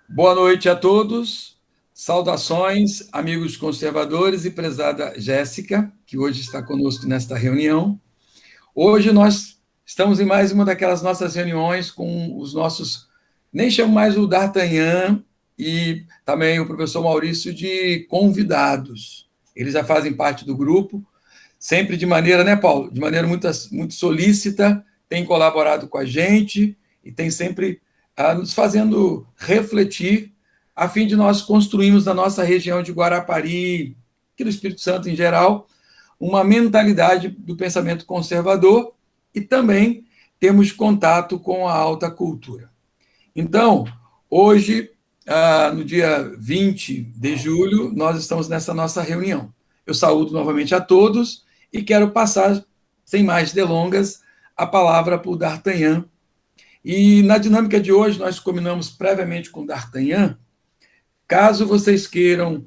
Boa noite a todos. Saudações, amigos conservadores e prezada Jéssica, que hoje está conosco nesta reunião. Hoje nós estamos em mais uma daquelas nossas reuniões com os nossos, nem chamo mais o D'Artagnan e também o professor Maurício de convidados. Eles já fazem parte do grupo, sempre de maneira, né, Paulo? De maneira muito solícita, tem colaborado com a gente e tem sempre nos fazendo refletir, a fim de nós construirmos na nossa região de Guarapari, aqui do Espírito Santo em geral, uma mentalidade do pensamento conservador e também temos contato com a alta cultura. Então, hoje, no dia 20 de julho, nós estamos nessa nossa reunião. Eu saúdo novamente a todos e quero passar, sem mais delongas, a palavra para o D'Artagnan. E na dinâmica de hoje, nós combinamos previamente com o D'Artagnan. Caso vocês queiram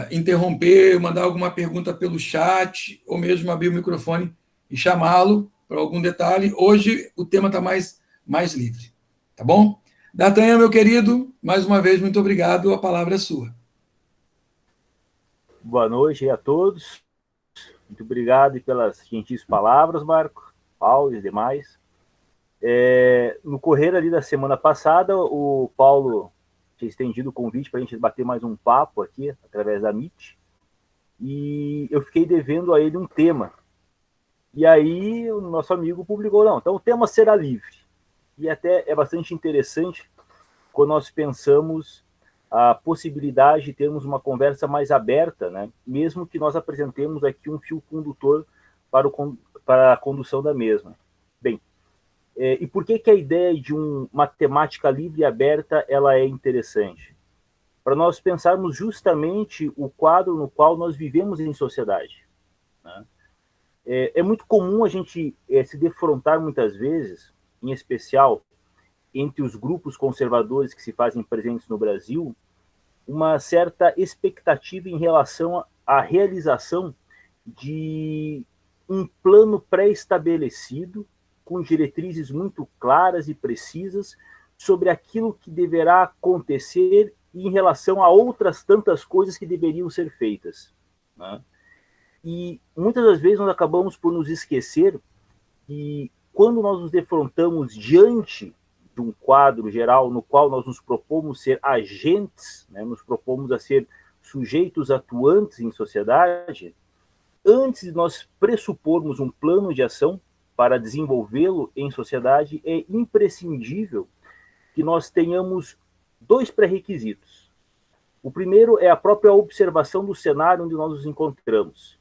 interromper, mandar alguma pergunta pelo chat, ou mesmo abrir o microfone e chamá-lo para algum detalhe, hoje o tema está mais livre. Tá bom? D'Artagnan, meu querido, mais uma vez, muito obrigado. A palavra é sua. Boa noite a todos. Muito obrigado pelas gentis palavras, Marco, Paulo e demais. No correr ali da semana passada, o Paulo tinha estendido o convite para a gente bater mais um papo aqui, através da Meet, e eu fiquei devendo a ele um tema. E aí o nosso amigo publicou, não, então o tema será livre. E até é bastante interessante quando nós pensamos a possibilidade de termos uma conversa mais aberta, né? Mesmo que nós apresentemos aqui um fio condutor para a condução da mesma. Bem, e por que a ideia de uma temática livre e aberta ela é interessante? Para nós pensarmos justamente o quadro no qual nós vivemos em sociedade. Né? É muito comum a gente se defrontar muitas vezes, em especial entre os grupos conservadores que se fazem presentes no Brasil, uma certa expectativa em relação à realização de um plano pré-estabelecido, com diretrizes muito claras e precisas sobre aquilo que deverá acontecer em relação a outras tantas coisas que deveriam ser feitas. Né? E muitas das vezes nós acabamos por nos esquecer que quando nós nos defrontamos diante de um quadro geral no qual nós nos propomos ser agentes, né, nos propomos a ser sujeitos atuantes em sociedade, antes de nós pressupormos um plano de ação para desenvolvê-lo em sociedade, é imprescindível que nós tenhamos dois pré-requisitos. O primeiro é a própria observação do cenário onde nós nos encontramos.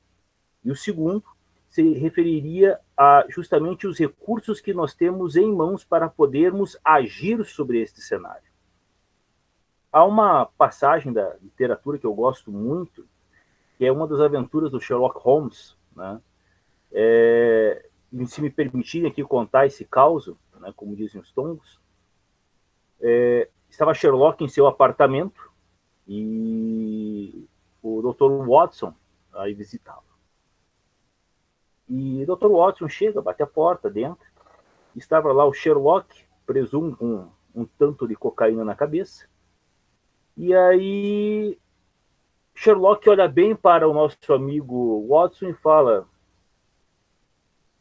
E o segundo se referiria a justamente os recursos que nós temos em mãos para podermos agir sobre este cenário. Há uma passagem da literatura que eu gosto muito, que é uma das aventuras do Sherlock Holmes, né? Se me permitirem aqui contar esse caso, né, como dizem os tongos, estava Sherlock em seu apartamento e o Dr. Watson aí visitá-lo. E o Dr. Watson chega, bate a porta dentro, estava lá o Sherlock, presumo com um tanto de cocaína na cabeça, e aí Sherlock olha bem para o nosso amigo Watson e fala: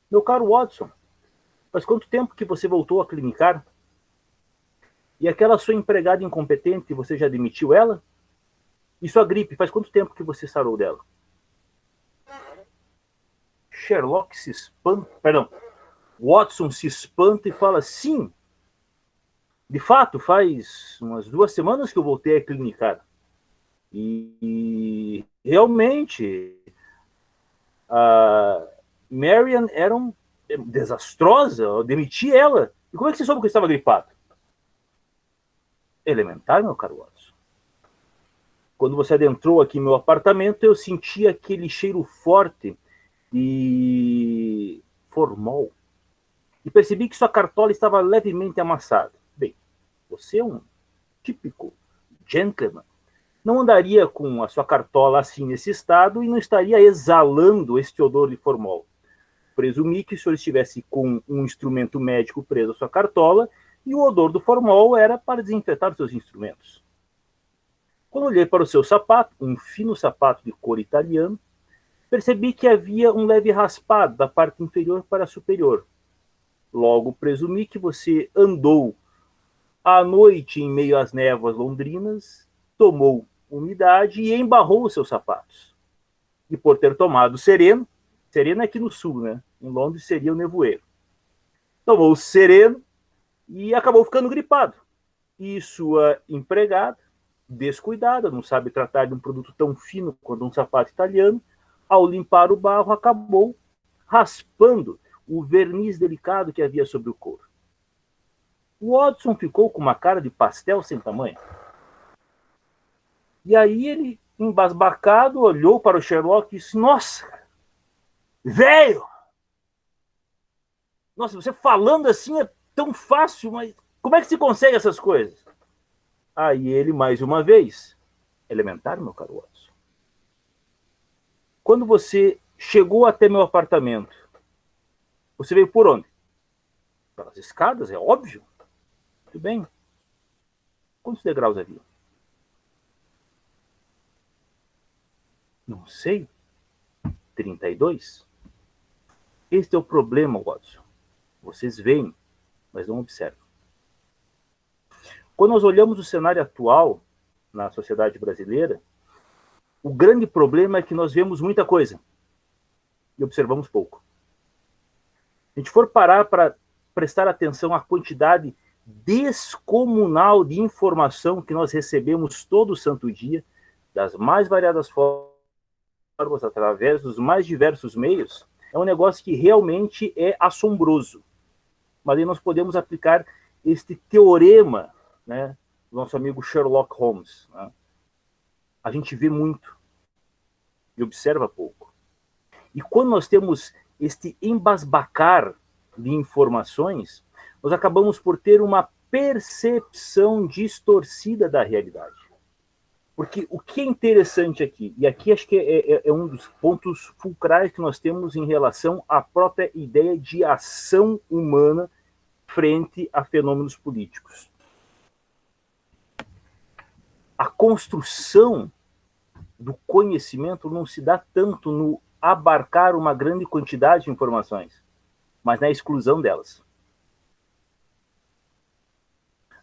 meu caro Watson, faz quanto tempo que você voltou a clinicar? E aquela sua empregada incompetente, você já demitiu ela? E sua gripe, faz quanto tempo que você sarou dela? Sherlock se espanta, Watson se espanta e fala: sim, de fato, faz umas 2 semanas que eu voltei a clinicar. E realmente, a Marian era desastrosa, eu demiti ela. E como é que você soube que eu estava gripado? Elementar, meu caro Watson. Quando você adentrou aqui no meu apartamento, eu senti aquele cheiro forte e formol. E percebi que sua cartola estava levemente amassada. Bem, você é um típico gentleman. Não andaria com a sua cartola assim nesse estado e não estaria exalando este odor de formol. Presumi que o senhor estivesse com um instrumento médico preso à sua cartola E o odor do formol era para desinfetar os seus instrumentos. Quando olhei para o seu sapato, um fino sapato de couro italiano, percebi que havia um leve raspado da parte inferior para a superior. Logo presumi que você andou à noite em meio às névoas londrinas, tomou umidade e embarrou os seus sapatos. E por ter tomado sereno é aqui no sul, né? Em Londres seria o nevoeiro. Tomou o sereno e acabou ficando gripado. E sua empregada, descuidada, não sabe tratar de um produto tão fino quanto um sapato italiano, ao limpar o barro, acabou raspando o verniz delicado que havia sobre o couro. O Watson ficou com uma cara de pastel sem tamanho. E aí ele, embasbacado, olhou para o Sherlock e disse: nossa, velho! Nossa, você falando assim é tão fácil, mas como é que se consegue essas coisas? Aí ele, mais uma vez, elementar, meu caro Watson. Quando você chegou até meu apartamento, você veio por onde? Pelas escadas, é óbvio. Muito bem. Quantos degraus havia? Não sei. 32? Este é o problema, Watson. Vocês veem, mas não observam. Quando nós olhamos o cenário atual na sociedade brasileira, o grande problema é que nós vemos muita coisa e observamos pouco. Se a gente for parar para prestar atenção à quantidade descomunal de informação que nós recebemos todo santo dia, das mais variadas formas, através dos mais diversos meios, é um negócio que realmente é assombroso. Mas aí nós podemos aplicar este teorema, né, do nosso amigo Sherlock Holmes. Né? A gente vê muito e observa pouco. E quando nós temos este embasbacar de informações, nós acabamos por ter uma percepção distorcida da realidade. Porque o que é interessante aqui, e aqui acho que é um dos pontos fulcrais que nós temos em relação à própria ideia de ação humana frente a fenômenos políticos. A construção do conhecimento não se dá tanto no abarcar uma grande quantidade de informações, mas na exclusão delas.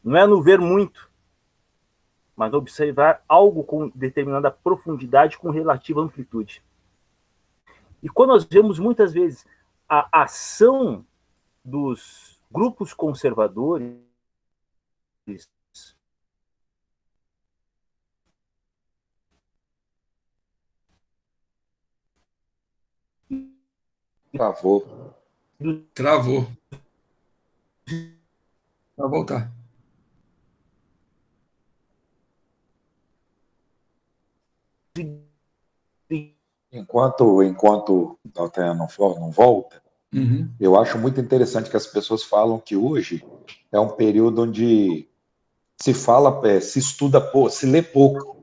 Não é no ver muito, mas observar algo com determinada profundidade, com relativa amplitude. E quando nós vemos muitas vezes a ação dos grupos conservadores, Travou. Travou. Vai voltar. Enquanto o Dalton não volta, Uhum. eu acho muito interessante que as pessoas falam que hoje é um período onde se fala, se estuda pouco, se lê pouco,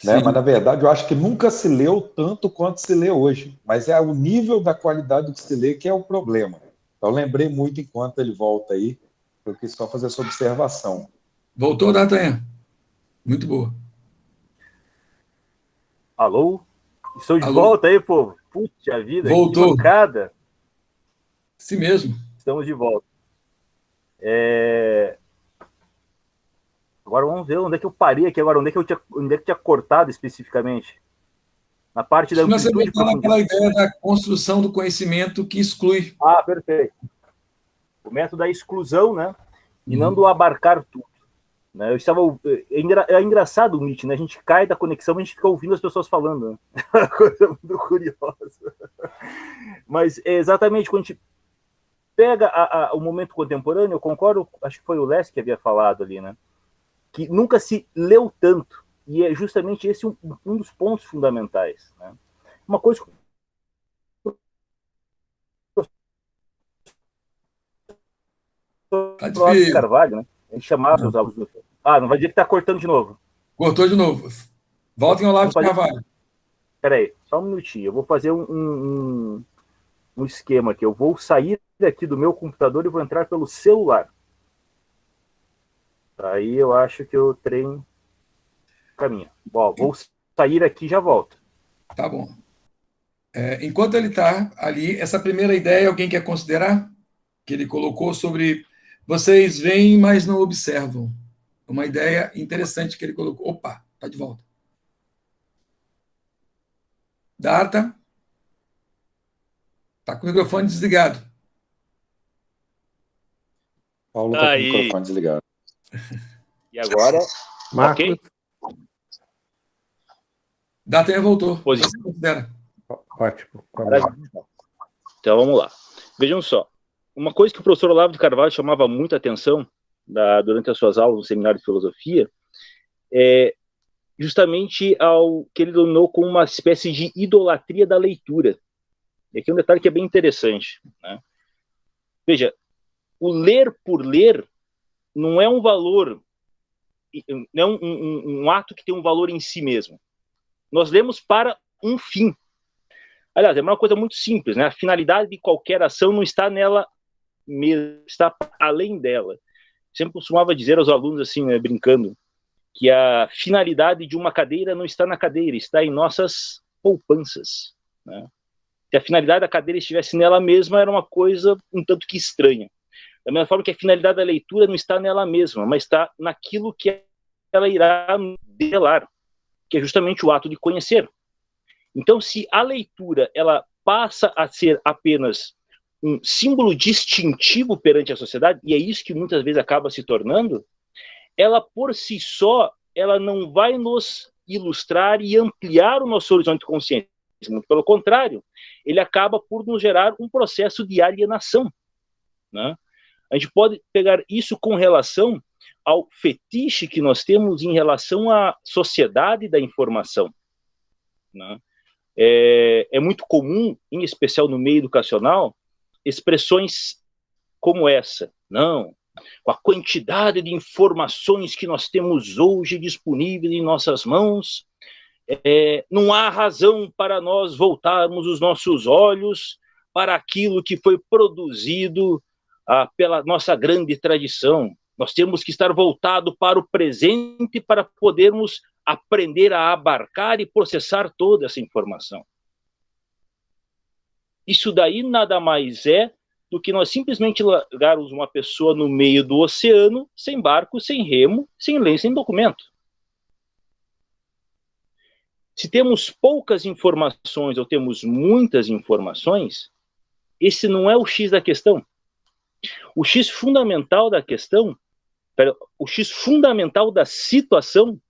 né? Mas Sim. na verdade eu acho que nunca se leu tanto quanto se lê hoje. Mas é o nível da qualidade do que se lê que é o problema. Então eu lembrei muito enquanto ele volta aí, eu quis só fazer essa observação. Voltou, D'Artagnan? Muito boa. Alô? Estou de Alô? volta aí, povo. Puxa vida, que Voltou. mancada. Si mesmo. Estamos de volta. Agora vamos ver onde é que eu parei aqui agora, onde é que tinha cortado especificamente. Na parte da Acho que nós amplitude e voltar naquela profundidade. ideia da construção do conhecimento que exclui. Ah, perfeito. O método da exclusão, né? E não Uhum. do abarcar tudo. Né? É engraçado o Nietzsche, né? A gente cai da conexão, a gente fica ouvindo as pessoas falando. Né? Coisa muito curiosa. Mas é exatamente quando a gente pega o momento contemporâneo, eu concordo, acho que foi o Les que havia falado ali, né? Que nunca se leu tanto. E é justamente esse um dos pontos fundamentais. Né? Uma coisa que Tá o Olavo de difícil. Carvalho, né? Ele chamava seus alunos. Ah, não vai dizer que está cortando de novo. Cortou de novo. Volta em Olavo de Carvalho. Peraí, só um minutinho. Eu vou fazer um esquema aqui. Eu vou sair aqui do meu computador e vou entrar pelo celular. Aí eu acho que o trem caminha. Bom, vou sair aqui e já volto. Tá bom. Enquanto ele está ali, essa primeira ideia, alguém quer considerar? Que ele colocou sobre vocês veem, mas não observam. Uma ideia interessante que ele colocou. Opa, está de volta. Data. Está com o microfone desligado. Paulo está com o microfone desligado. E agora? Marcos. Ok? Data voltou. Positivo. Você considera? Ótimo. Então vamos lá. Vejam só. Uma coisa que o professor Olavo de Carvalho chamava muita atenção durante as suas aulas no seminário de filosofia é justamente ao que ele denominou como uma espécie de idolatria da leitura. E aqui é um detalhe que é bem interessante, né? Veja, o ler por ler não é um valor, não é um ato que tem um valor em si mesmo. Nós lemos para um fim. Aliás, é uma coisa muito simples, né? A finalidade de qualquer ação não está nela mesmo, está além dela. Sempre costumava dizer aos alunos, assim, né, brincando, que a finalidade de uma cadeira não está na cadeira, está em nossas poupanças, né? Se a finalidade da cadeira estivesse nela mesma, era uma coisa um tanto que estranha. Da mesma forma que a finalidade da leitura não está nela mesma, mas está naquilo que ela irá revelar, que é justamente o ato de conhecer. Então, se a leitura ela passa a ser apenas um símbolo distintivo perante a sociedade, e é isso que muitas vezes acaba se tornando, ela por si só, ela não vai nos ilustrar e ampliar o nosso horizonte de consciência. Muito pelo contrário, ele acaba por nos gerar um processo de alienação, né? A gente pode pegar isso com relação ao fetiche que nós temos em relação à sociedade da informação, né? É muito comum, em especial no meio educacional, expressões como essa. Não, com a quantidade de informações que nós temos hoje disponíveis em nossas mãos, não há razão para nós voltarmos os nossos olhos para aquilo que foi produzido pela nossa grande tradição. Nós temos que estar voltados para o presente para podermos aprender a abarcar e processar toda essa informação. Isso daí nada mais é do que nós simplesmente largarmos uma pessoa no meio do oceano, sem barco, sem remo, sem lei, sem documento. Se temos poucas informações ou temos muitas informações, esse não é o X da questão. O X fundamental da questão, o X fundamental da situação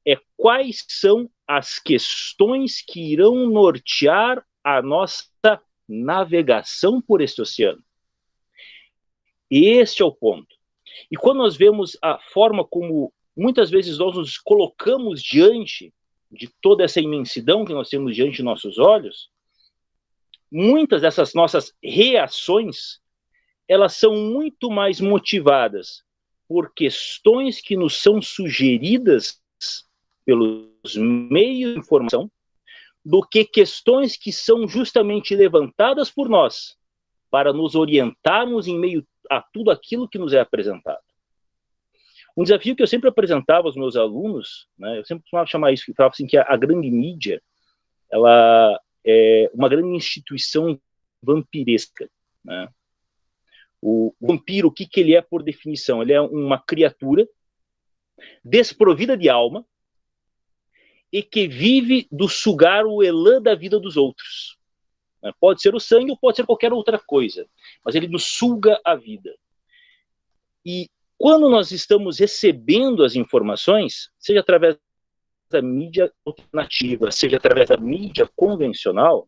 é quais são as questões que irão nortear a nossa navegação por este oceano. Este é o ponto. E quando nós vemos a forma como muitas vezes nós nos colocamos diante de toda essa imensidão que nós temos diante de nossos olhos, muitas dessas nossas reações, elas são muito mais motivadas por questões que nos são sugeridas pelos meios de informação, do que questões que são justamente levantadas por nós para nos orientarmos em meio a tudo aquilo que nos é apresentado. Um desafio que eu sempre apresentava aos meus alunos, né, eu sempre costumava chamar isso, falava assim, que a grande mídia, ela é uma grande instituição vampiresca, né? O vampiro, o que ele é por definição? Ele é uma criatura desprovida de alma e que vive do sugar o elan da vida dos outros. Pode ser o sangue ou pode ser qualquer outra coisa, mas ele nos suga a vida. E quando nós estamos recebendo as informações, seja através da mídia alternativa, seja através da mídia convencional,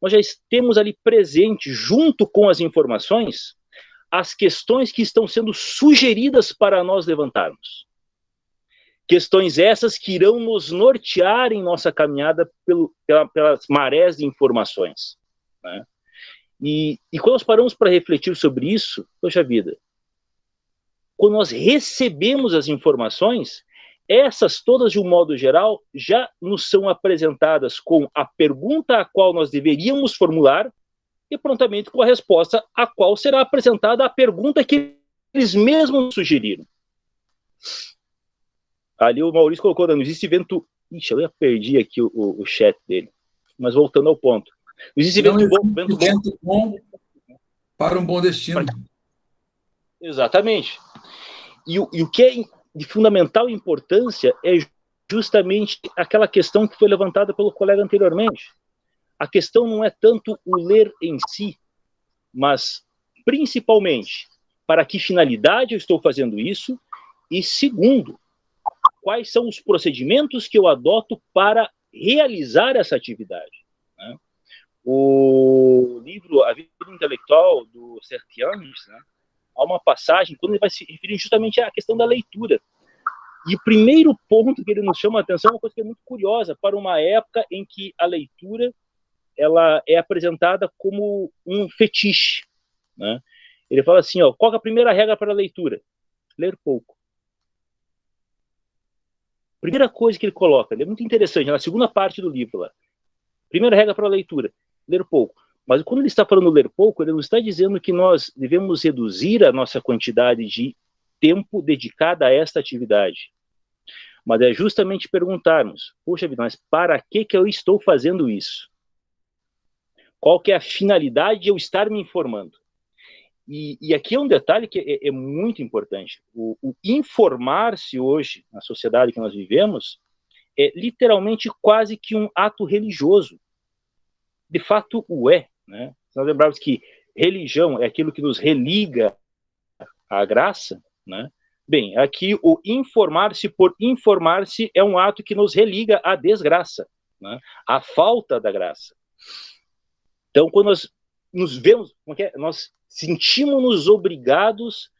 nós já temos ali presente, junto com as informações, as questões que estão sendo sugeridas para nós levantarmos. Questões essas que irão nos nortear em nossa caminhada pelas marés de informações, né? E quando nós paramos para refletir sobre isso, poxa vida, quando nós recebemos as informações, essas todas, de um modo geral, já nos são apresentadas com a pergunta a qual nós deveríamos formular e prontamente com a resposta a qual será apresentada a pergunta que eles mesmos sugeriram. Ali o Maurício colocou, não existe vento... Ixi, eu já perdi aqui o chat dele. Mas voltando ao ponto. Não existe vento bom para um bom destino. Exatamente. E o que é de fundamental importância é justamente aquela questão que foi levantada pelo colega anteriormente. A questão não é tanto o ler em si, mas principalmente para que finalidade eu estou fazendo isso e, segundo, quais são os procedimentos que eu adoto para realizar essa atividade. Né? O livro A Vida Intelectual, do Sertianes, né, há uma passagem, quando ele vai se referir justamente à questão da leitura. E o primeiro ponto que ele nos chama a atenção é uma coisa que é muito curiosa, para uma época em que a leitura ela é apresentada como um fetiche. Né? Ele fala assim, ó, qual é a primeira regra para a leitura? Ler pouco. Primeira coisa que ele coloca, ele é muito interessante, na segunda parte do livro lá. Primeira regra para a leitura, ler pouco. Mas quando ele está falando ler pouco, ele não está dizendo que nós devemos reduzir a nossa quantidade de tempo dedicada a esta atividade. Mas é justamente perguntarmos, poxa vida, mas para que eu estou fazendo isso? Qual que é a finalidade de eu estar me informando? E aqui é um detalhe que é muito importante. O informar-se hoje, na sociedade que nós vivemos, é literalmente quase que um ato religioso. De fato, o é. Né? Se nós lembrarmos que religião é aquilo que nos religa à graça, né? Bem, aqui o informar-se por informar-se é um ato que nos religa à desgraça, né? À falta da graça. Então, quando nós nos vemos, nós sentimos-nos obrigados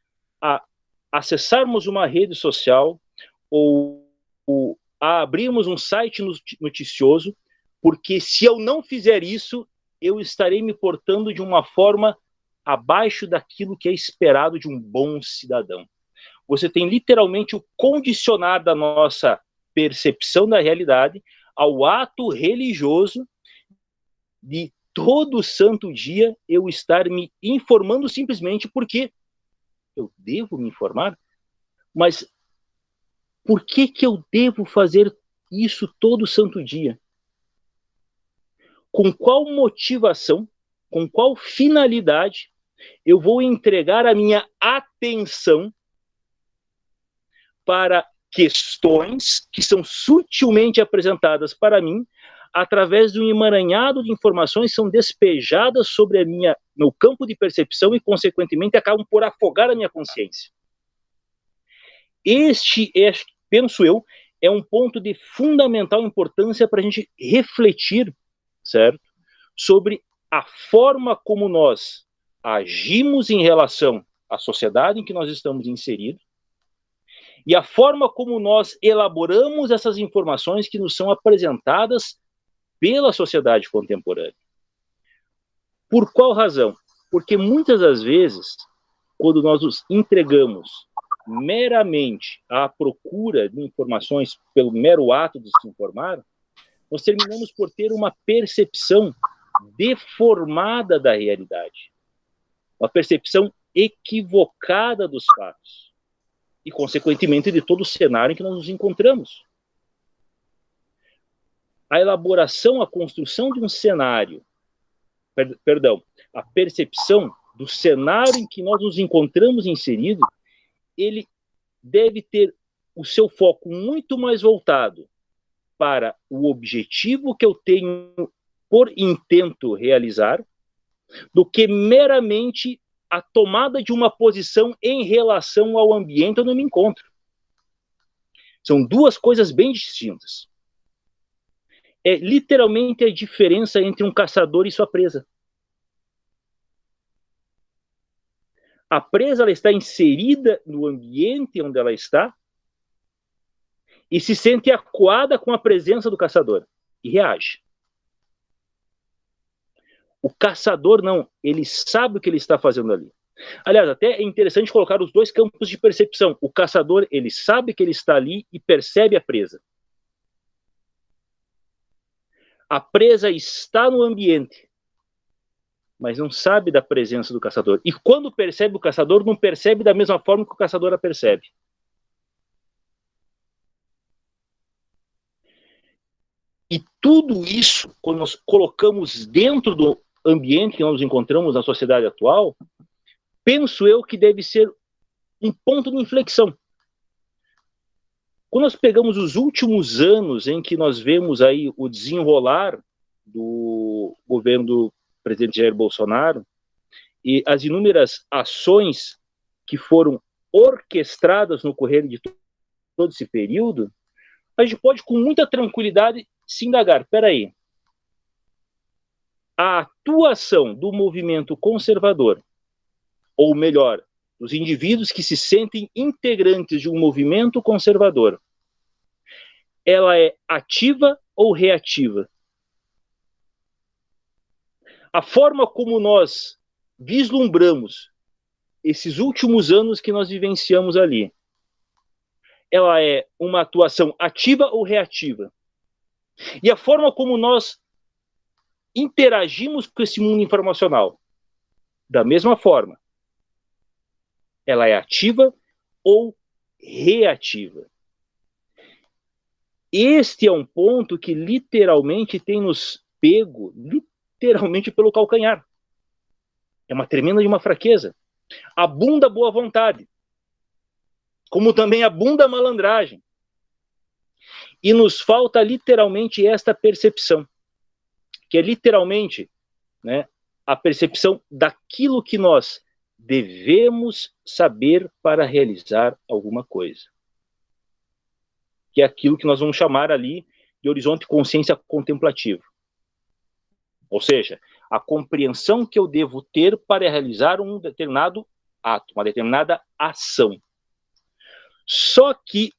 a acessarmos uma rede social ou a abrirmos um site noticioso, porque se eu não fizer isso, eu estarei me portando de uma forma abaixo daquilo que é esperado de um bom cidadão. Você tem literalmente o condicionar da nossa percepção da realidade ao ato religioso de todo santo dia eu estar me informando simplesmente porque eu devo me informar, mas por que eu devo fazer isso todo santo dia? Com qual motivação, com qual finalidade eu vou entregar a minha atenção para questões que são sutilmente apresentadas para mim através de um emaranhado de informações que são despejadas sobre meu campo de percepção e, consequentemente, acabam por afogar a minha consciência. Este, penso eu, é um ponto de fundamental importância para a gente refletir, certo? Sobre a forma como nós agimos em relação à sociedade em que nós estamos inseridos e a forma como nós elaboramos essas informações que nos são apresentadas pela sociedade contemporânea. Por qual razão? Porque muitas das vezes, quando nós nos entregamos meramente à procura de informações pelo mero ato de se informar, nós terminamos por ter uma percepção deformada da realidade, uma percepção equivocada dos fatos e, consequentemente, de todo o cenário em que nós nos encontramos. A elaboração, a construção de um cenário, a percepção do cenário em que nós nos encontramos inseridos, ele deve ter o seu foco muito mais voltado para o objetivo que eu tenho por intento realizar, do que meramente a tomada de uma posição em relação ao ambiente onde eu me encontro. São duas coisas bem distintas. É literalmente a diferença entre um caçador e sua presa. A presa ela está inserida no ambiente onde ela está e se sente acuada com a presença do caçador e reage. O caçador não, ele sabe o que ele está fazendo ali. Aliás, até é interessante colocar os dois campos de percepção. O caçador, ele sabe que ele está ali e percebe a presa. A presa está no ambiente, mas não sabe da presença do caçador. E quando percebe o caçador, não percebe da mesma forma que o caçador a percebe. E tudo isso, quando nós colocamos dentro do ambiente que nós nos encontramos na sociedade atual, penso eu que deve ser um ponto de inflexão. Quando nós pegamos os últimos anos em que nós vemos aí o desenrolar do governo do presidente Jair Bolsonaro e as inúmeras ações que foram orquestradas no correr de todo esse período, a gente pode com muita tranquilidade se indagar, peraí, a atuação do movimento conservador, ou melhor, os indivíduos que se sentem integrantes de um movimento conservador, ela é ativa ou reativa? A forma como nós vislumbramos esses últimos anos que nós vivenciamos ali, ela é uma atuação ativa ou reativa? E a forma como nós interagimos com esse mundo informacional, da mesma forma, ela é ativa ou reativa? Este é um ponto que literalmente tem nos pego, literalmente pelo calcanhar. É uma tremenda de uma fraqueza. Abunda a boa vontade, como também abunda a malandragem. E nos falta literalmente esta percepção, que é literalmente, né, a percepção daquilo que nós devemos saber para realizar alguma coisa. Que é aquilo que nós vamos chamar ali de horizonte consciência contemplativo. Ou seja, a compreensão que eu devo ter para realizar um determinado ato, uma determinada ação. Só que,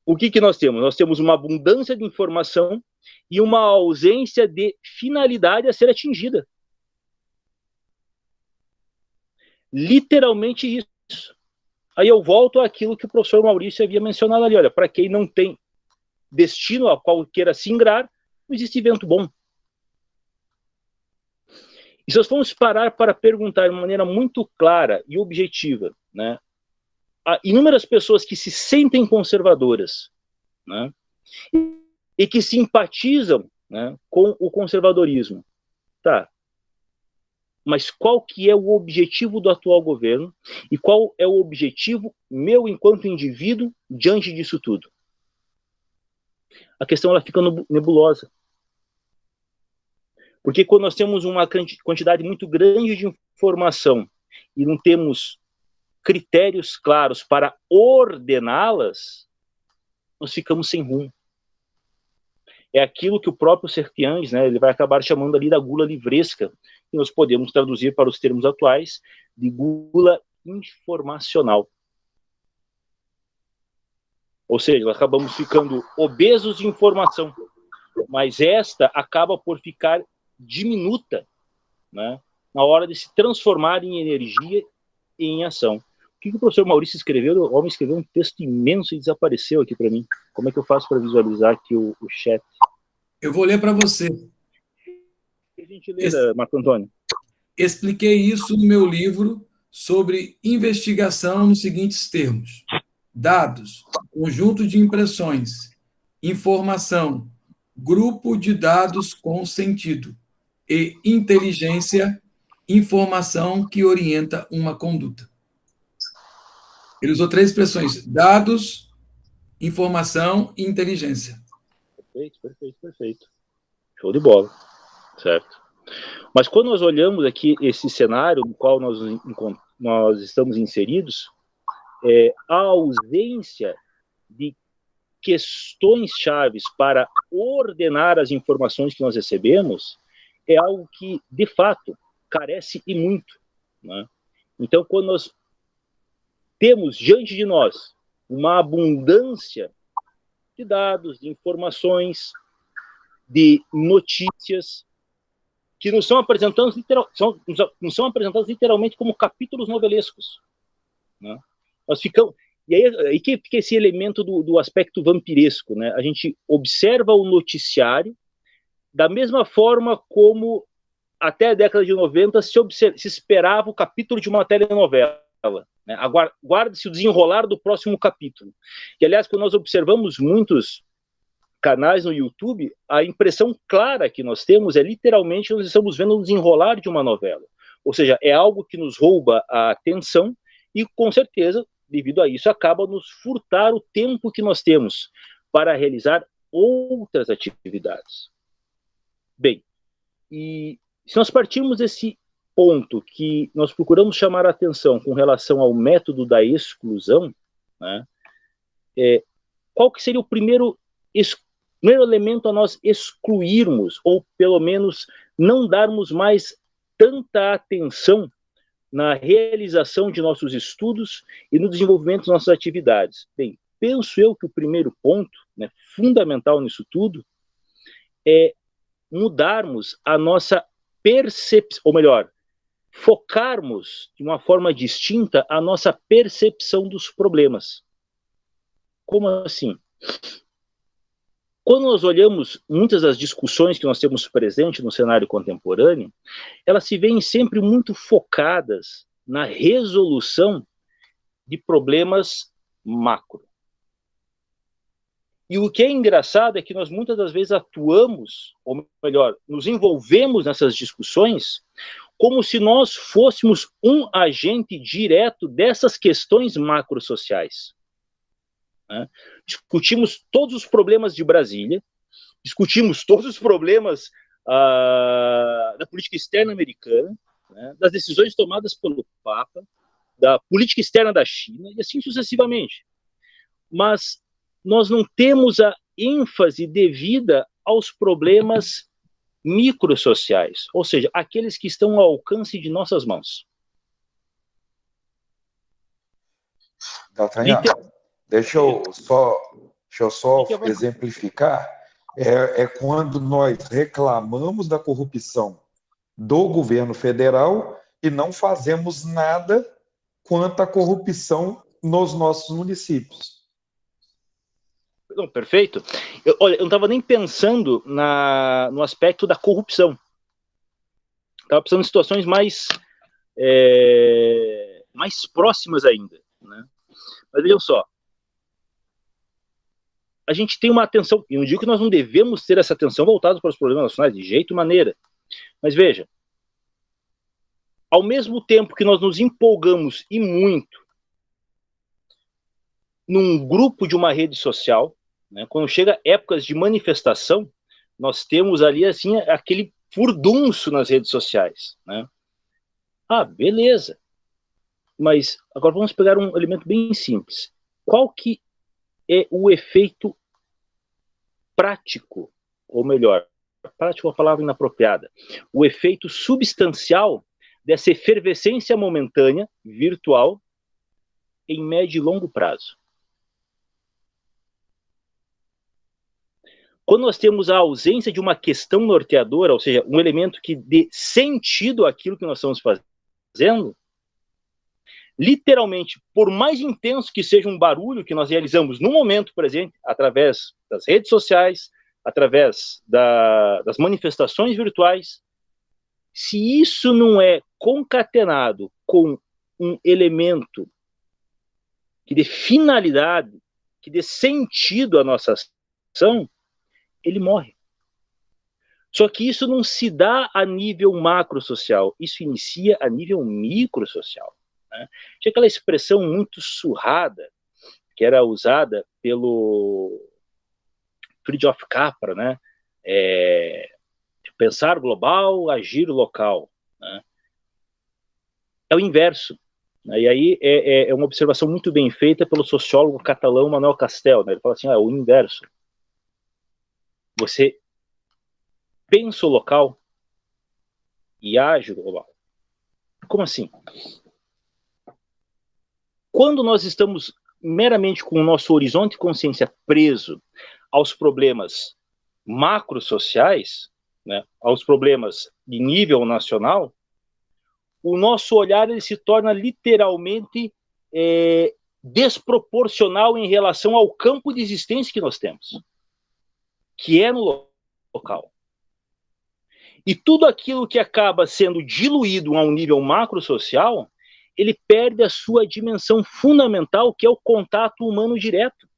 o que nós temos? Nós temos uma abundância de informação e uma ausência de finalidade a ser atingida. Literalmente isso. Aí eu volto àquilo que o professor Maurício havia mencionado ali. Olha, para quem não tem destino ao qual queira se ingrar, não existe vento bom. E se nós formos parar para perguntar de uma maneira muito clara e objetiva, né, há inúmeras pessoas que se sentem conservadoras, né, e que simpatizam, né, com o conservadorismo. Tá. Mas qual que é o objetivo do atual governo e qual é o objetivo meu enquanto indivíduo diante disso tudo? A questão ela fica nebulosa. Porque quando nós temos uma quantidade muito grande de informação e não temos critérios claros para ordená-las, nós ficamos sem rumo. É aquilo que o próprio Serpiães, né, ele vai acabar chamando ali da gula livresca, que nós podemos traduzir para os termos atuais de gula informacional. Ou seja, nós acabamos ficando obesos de informação, mas esta acaba por ficar diminuta, né, na hora de se transformar em energia e em ação. O que o professor Maurício escreveu? O homem escreveu um texto imenso e desapareceu aqui para mim. Como é que eu faço para visualizar aqui o chat? Eu vou ler para você. Que gentileza, Marco Antônio. Expliquei isso no meu livro sobre investigação nos seguintes termos: dados, conjunto de impressões, informação, grupo de dados com sentido, e inteligência, informação que orienta uma conduta. Ele usou 3 expressões: dados, informação e inteligência. Perfeito. Show de bola, certo? Mas quando nós olhamos aqui esse cenário no qual nós estamos inseridos, a ausência de questões chaves para ordenar as informações que nós recebemos é algo que, de fato, carece e muito, né? Então, quando nós temos diante de nós uma abundância de dados, de informações, de notícias que nos são apresentados, não são apresentados literalmente como capítulos novelescos, né? Nós ficamos... E aí que fica esse elemento do aspecto vampiresco, né? A gente observa o noticiário da mesma forma como até a década de 90 se esperava o capítulo de uma telenovela, né? Aguarde-se o desenrolar do próximo capítulo. E, aliás, quando nós observamos muitos canais no YouTube, a impressão clara que nós temos é literalmente nós estamos vendo o desenrolar de uma novela. Ou seja, é algo que nos rouba a atenção e, com certeza, devido a isso, acaba nos furtar o tempo que nós temos para realizar outras atividades. Bem, e se nós partirmos desse ponto que nós procuramos chamar a atenção com relação ao método da exclusão, né, qual que seria o primeiro elemento a nós excluirmos, ou pelo menos não darmos mais tanta atenção na realização de nossos estudos e no desenvolvimento das nossas atividades? Bem, penso eu que o primeiro ponto, né, fundamental nisso tudo, é mudarmos a nossa percepção, ou melhor, focarmos de uma forma distinta a nossa percepção dos problemas. Como assim? Quando nós olhamos muitas das discussões que nós temos presente no cenário contemporâneo, elas se veem sempre muito focadas na resolução de problemas macro. E o que é engraçado é que nós muitas das vezes atuamos, ou melhor, nos envolvemos nessas discussões como se nós fôssemos um agente direto dessas questões macrosociais. Né? Discutimos todos os problemas de Brasília, discutimos todos os problemas da política externa americana, né, das decisões tomadas pelo Papa, da política externa da China, e assim sucessivamente. Mas nós não temos a ênfase devida aos problemas microsociais, ou seja, aqueles que estão ao alcance de nossas mãos. D'Artagnan, deixa eu só exemplificar. É quando nós reclamamos da corrupção do governo federal e não fazemos nada quanto à corrupção nos nossos municípios. Não, perfeito. Olha, eu não estava nem pensando no aspecto da corrupção. Estava pensando em situações mais próximas ainda. Né? Mas vejam só. A gente tem uma atenção, e não digo que nós não devemos ter essa atenção voltada para os problemas nacionais, de jeito e maneira. Mas veja, ao mesmo tempo que nós nos empolgamos e muito num grupo de uma rede social, né, quando chega épocas de manifestação, nós temos ali assim aquele furdunço nas redes sociais. Né? Ah, beleza. Mas agora vamos pegar um elemento bem simples. Qual que é o efeito prático, ou melhor, prático é uma palavra inapropriada, o efeito substancial dessa efervescência momentânea, virtual, em médio e longo prazo? Quando nós temos a ausência de uma questão norteadora, ou seja, um elemento que dê sentido àquilo que nós estamos fazendo, literalmente, por mais intenso que seja um barulho que nós realizamos no momento presente, através das redes sociais, através das manifestações virtuais, se isso não é concatenado com um elemento que dê finalidade, que dê sentido à nossa ação, ele morre. Só que isso não se dá a nível macrosocial, isso inicia a nível microsocial. Né? Tinha aquela expressão muito surrada que era usada pelo Fritjof Capra, né? Pensar global, agir local. Né? É o inverso. Né? E aí é uma observação muito bem feita pelo sociólogo catalão Manuel Castells. Né? Ele fala assim, é o inverso. Você pensa o local e age o global. Como assim? Quando nós estamos meramente com o nosso horizonte de consciência preso aos problemas macrosociais, né, aos problemas de nível nacional, o nosso olhar ele se torna literalmente desproporcional em relação ao campo de existência que nós temos, que é no local. E tudo aquilo que acaba sendo diluído a um nível macrosocial, ele perde a sua dimensão fundamental, que é o contato humano direto.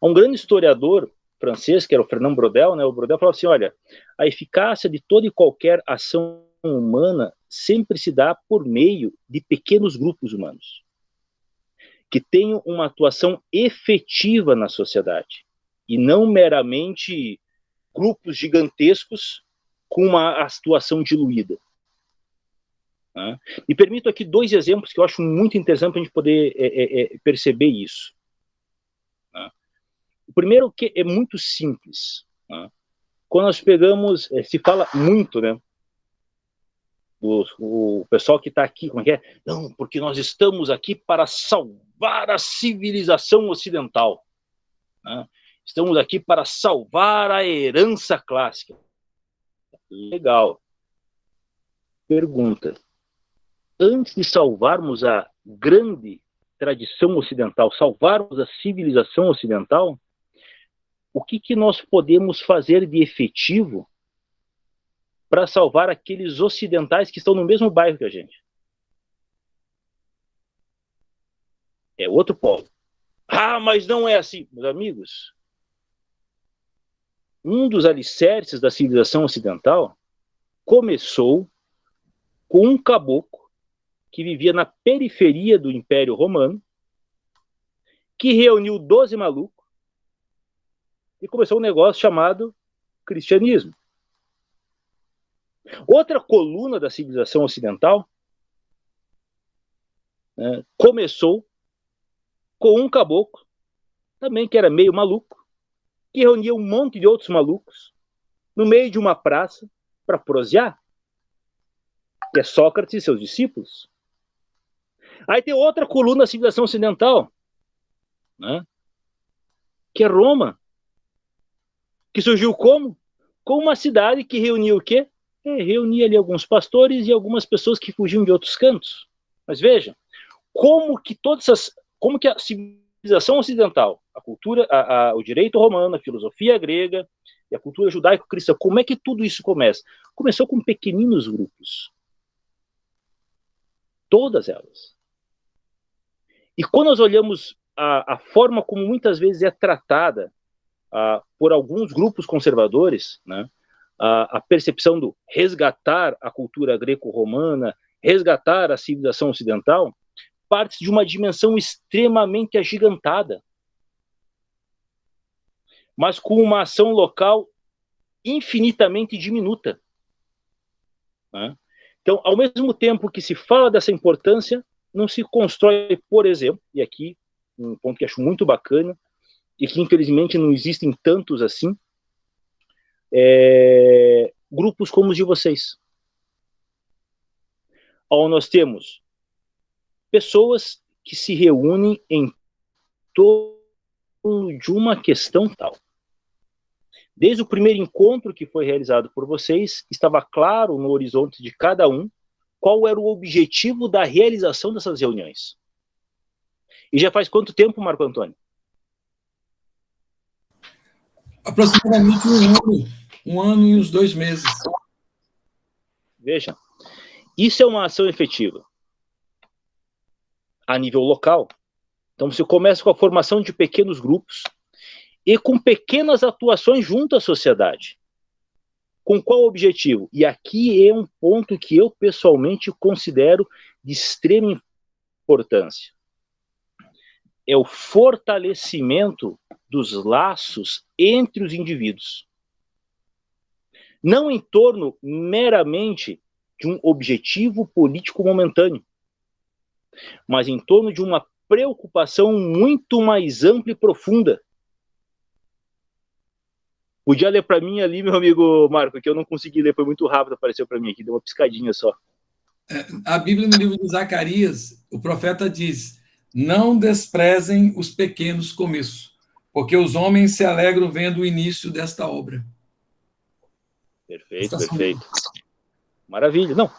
Um grande historiador francês, que era o Fernand Braudel, né, o Braudel falava assim, olha, a eficácia de toda e qualquer ação humana sempre se dá por meio de pequenos grupos humanos, que tenham uma atuação efetiva na sociedade, e não meramente grupos gigantescos com uma atuação diluída. Né? Me permito aqui 2 exemplos que eu acho muito interessante para a gente poder perceber isso. Né? O primeiro que é muito simples. Né? Quando nós pegamos, se fala muito, né? O pessoal que está aqui, como é que é? Não, porque nós estamos aqui para salvar a civilização ocidental. Né? Estamos aqui para salvar a herança clássica. Legal. Pergunta. Antes de salvarmos a grande tradição ocidental, salvarmos a civilização ocidental, o que nós podemos fazer de efetivo para salvar aqueles ocidentais que estão no mesmo bairro que a gente? É outro polo. Ah, mas não é assim. Meus amigos, um dos alicerces da civilização ocidental começou com um caboclo que vivia na periferia do Império Romano, que reuniu 12 malucos e começou um negócio chamado cristianismo. Outra coluna da civilização ocidental, né, começou com um caboclo, também que era meio maluco, que reunia um monte de outros malucos no meio de uma praça para prosear, que é Sócrates e seus discípulos. Aí tem outra coluna da civilização ocidental, né, que é Roma, que surgiu como? Com uma cidade que reunia o quê? Reunia ali alguns pastores e algumas pessoas que fugiam de outros cantos. Mas veja, como que como que a civilização ocidental, a cultura, o direito romano, a filosofia grega e a cultura judaico-cristã, como é que tudo isso começa? Começou com pequeninos grupos. Todas elas. E quando nós olhamos a forma como muitas vezes é tratada por alguns grupos conservadores, né, a percepção do resgatar a cultura greco-romana, resgatar a civilização ocidental, parte de uma dimensão extremamente agigantada, mas com uma ação local infinitamente diminuta. Né? Então, ao mesmo tempo que se fala dessa importância, não se constrói, por exemplo, e aqui um ponto que acho muito bacana, e que infelizmente não existem tantos assim, grupos como os de vocês, onde nós temos pessoas que se reúnem em torno de uma questão tal. Desde o primeiro encontro que foi realizado por vocês, estava claro no horizonte de cada um qual era o objetivo da realização dessas reuniões. E já faz quanto tempo, Marco Antônio? Aproximadamente um ano e uns 2 meses. Veja, isso é uma ação efetiva a nível local. Então você começa com a formação de pequenos grupos e com pequenas atuações junto à sociedade. Com qual objetivo? E aqui é um ponto que eu pessoalmente considero de extrema importância. É o fortalecimento dos laços entre os indivíduos. Não em torno meramente de um objetivo político momentâneo, mas em torno de uma preocupação muito mais ampla e profunda. Podia ler para mim ali, meu amigo Marco, que eu não consegui ler, foi muito rápido, apareceu para mim aqui, deu uma piscadinha só. A Bíblia, no livro de Zacarias, o profeta diz: não desprezem os pequenos começos, porque os homens se alegram vendo o início desta obra. Perfeito, perfeito. Maravilha. Não.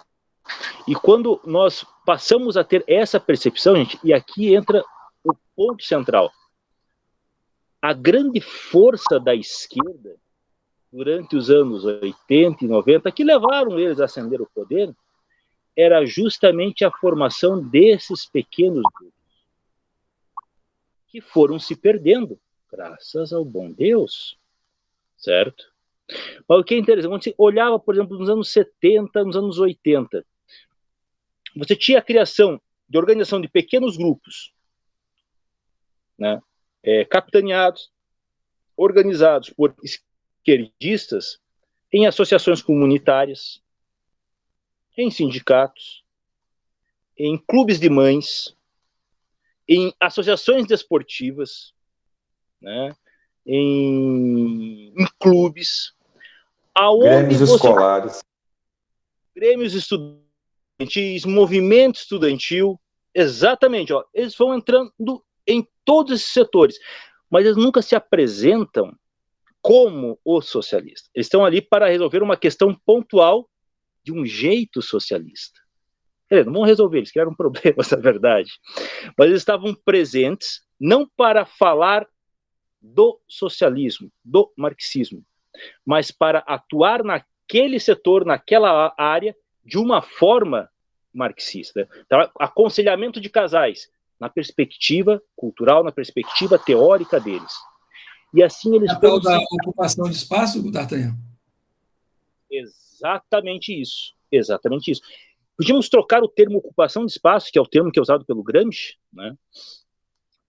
E quando nós passamos a ter essa percepção, gente, e aqui entra o ponto central. A grande força da esquerda, durante os anos 80 e 90, que levaram eles a ascender o poder, era justamente a formação desses pequenos grupos, que foram se perdendo Graças ao bom Deus, certo? Mas o que é interessante, quando você olhava, por exemplo, nos anos 70, nos anos 80, você tinha a criação de organização de pequenos grupos, né, capitaneados, organizados por esquerdistas, em associações comunitárias, em sindicatos, em clubes de mães, em associações desportivas, né, em clubes, aonde Grêmios escolares. Grêmios estudantis, movimento estudantil, exatamente, ó, eles vão entrando em todos esses setores, mas eles nunca se apresentam como os socialistas. Eles estão ali para resolver uma questão pontual de um jeito socialista. Eles não vão resolver, eles criaram problemas, na verdade. Mas eles estavam presentes não para falar do socialismo, do marxismo, mas para atuar naquele setor, naquela área, de uma forma marxista. Então, aconselhamento de casais, na perspectiva cultural, na perspectiva teórica deles. E assim eles a tal da ocupação de espaço, D'Artagnan? Exatamente isso. Exatamente isso. Podíamos trocar o termo ocupação de espaço, que é o termo que é usado pelo Gramsci, né,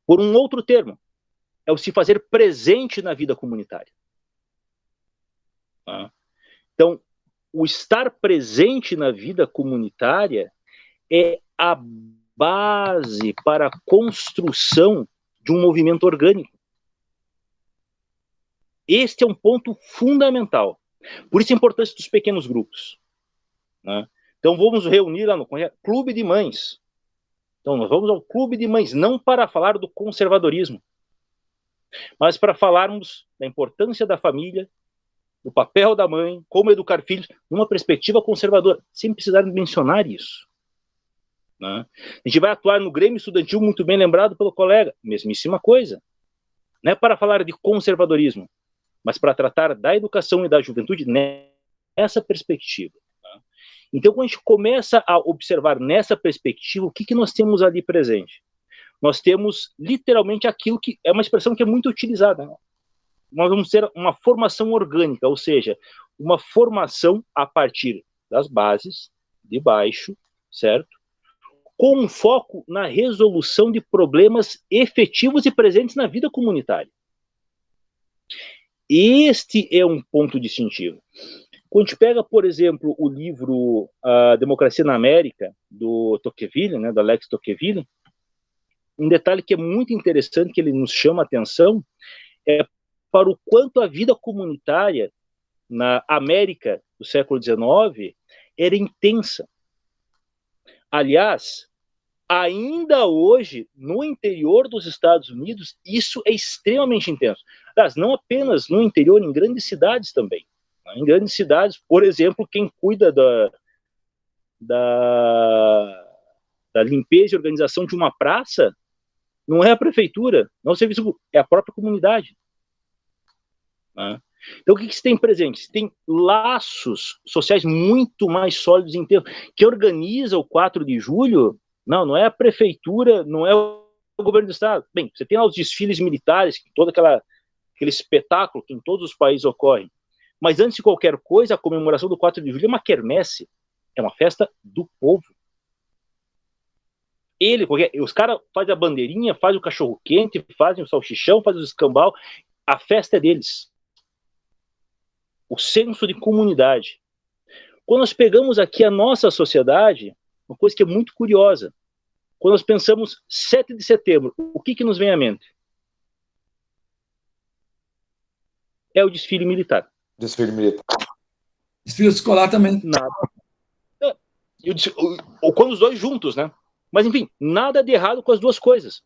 por um outro termo. É o se fazer presente na vida comunitária. Tá? Então, o estar presente na vida comunitária é a base para a construção de um movimento orgânico. Este é um ponto fundamental. Por isso a importância dos pequenos grupos. Né? Então vamos reunir lá no Clube de Mães. Então nós vamos ao Clube de Mães, não para falar do conservadorismo, mas para falarmos da importância da família, do papel da mãe, como educar filhos, numa perspectiva conservadora, sem precisar mencionar isso. Né? A gente vai atuar no Grêmio Estudantil, muito bem lembrado pelo colega, mesmíssima coisa. Não é para falar de conservadorismo, mas para tratar da educação e da juventude nessa perspectiva. Tá? Então, quando a gente começa a observar nessa perspectiva, o que nós temos ali presente? Nós temos literalmente aquilo que é uma expressão que é muito utilizada. Né? Nós vamos ter uma formação orgânica, ou seja, uma formação a partir das bases, de baixo, certo? Com um foco na resolução de problemas efetivos e presentes na vida comunitária. Este é um ponto distintivo. Quando a gente pega, por exemplo, o livro A Democracia na América, do Tocqueville, né, do Alex Tocqueville, um detalhe que é muito interessante, que ele nos chama a atenção, é para o quanto a vida comunitária na América do século XIX era intensa. Aliás, ainda hoje, no interior dos Estados Unidos, isso é extremamente intenso. Aliás, não apenas no interior, em grandes cidades também. Em grandes cidades, por exemplo, quem cuida da limpeza e organização de uma praça não é a prefeitura, não é o serviço, é a própria comunidade. Né? Então, o que se tem presente? Se tem laços sociais muito mais sólidos em tempo. Quem organiza o 4 de julho, não é a prefeitura, não é o governo do estado. Bem, você tem lá os desfiles militares, todo aquele espetáculo que em todos os países ocorre. Mas antes de qualquer coisa, a comemoração do 4 de julho é uma quermesse, é uma festa do povo. Os caras fazem a bandeirinha, fazem o cachorro-quente, fazem o salchichão, fazem o escambau, a festa é deles. O senso de comunidade. Quando nós pegamos aqui a nossa sociedade, uma coisa que é muito curiosa, quando nós pensamos 7 de setembro, o que nos vem à mente? É o desfile militar. Desfile militar. Desfile escolar também. Nada. Ou quando os dois juntos, né? Mas, enfim, nada de errado com as duas coisas.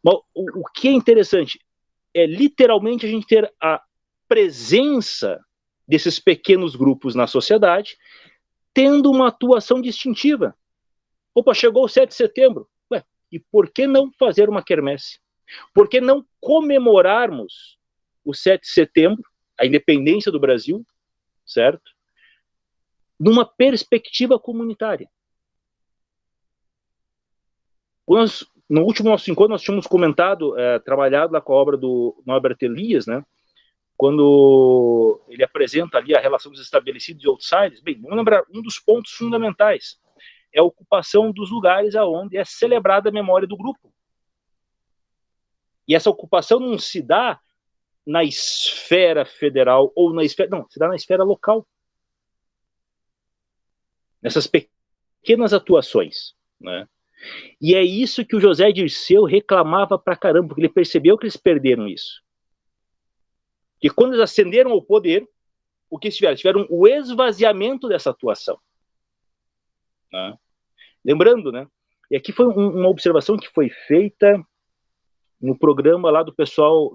Mas o que é interessante é literalmente a gente ter a presença desses pequenos grupos na sociedade tendo uma atuação distintiva. Opa, chegou o 7 de setembro. Ué, e por que não fazer uma quermesse? Por que não comemorarmos o 7 de setembro, a independência do Brasil, certo? Numa perspectiva comunitária. Quando nós no último nosso encontro, nós tínhamos comentado, trabalhado lá com a obra do Norbert Elias, né? Quando ele apresenta ali a relação dos estabelecidos e outsiders. Bem, vamos lembrar, um dos pontos fundamentais é a ocupação dos lugares aonde é celebrada a memória do grupo. E essa ocupação não se dá na esfera federal ou na esfera... Não, se dá na esfera local. Nessas pequenas atuações, né? E é isso que o José Dirceu reclamava pra caramba, porque ele percebeu que eles perderam isso. Que quando eles ascenderam ao poder, o que tiveram? Tiveram o esvaziamento dessa atuação. Né? Lembrando, né? E aqui foi uma observação que foi feita no programa lá do pessoal,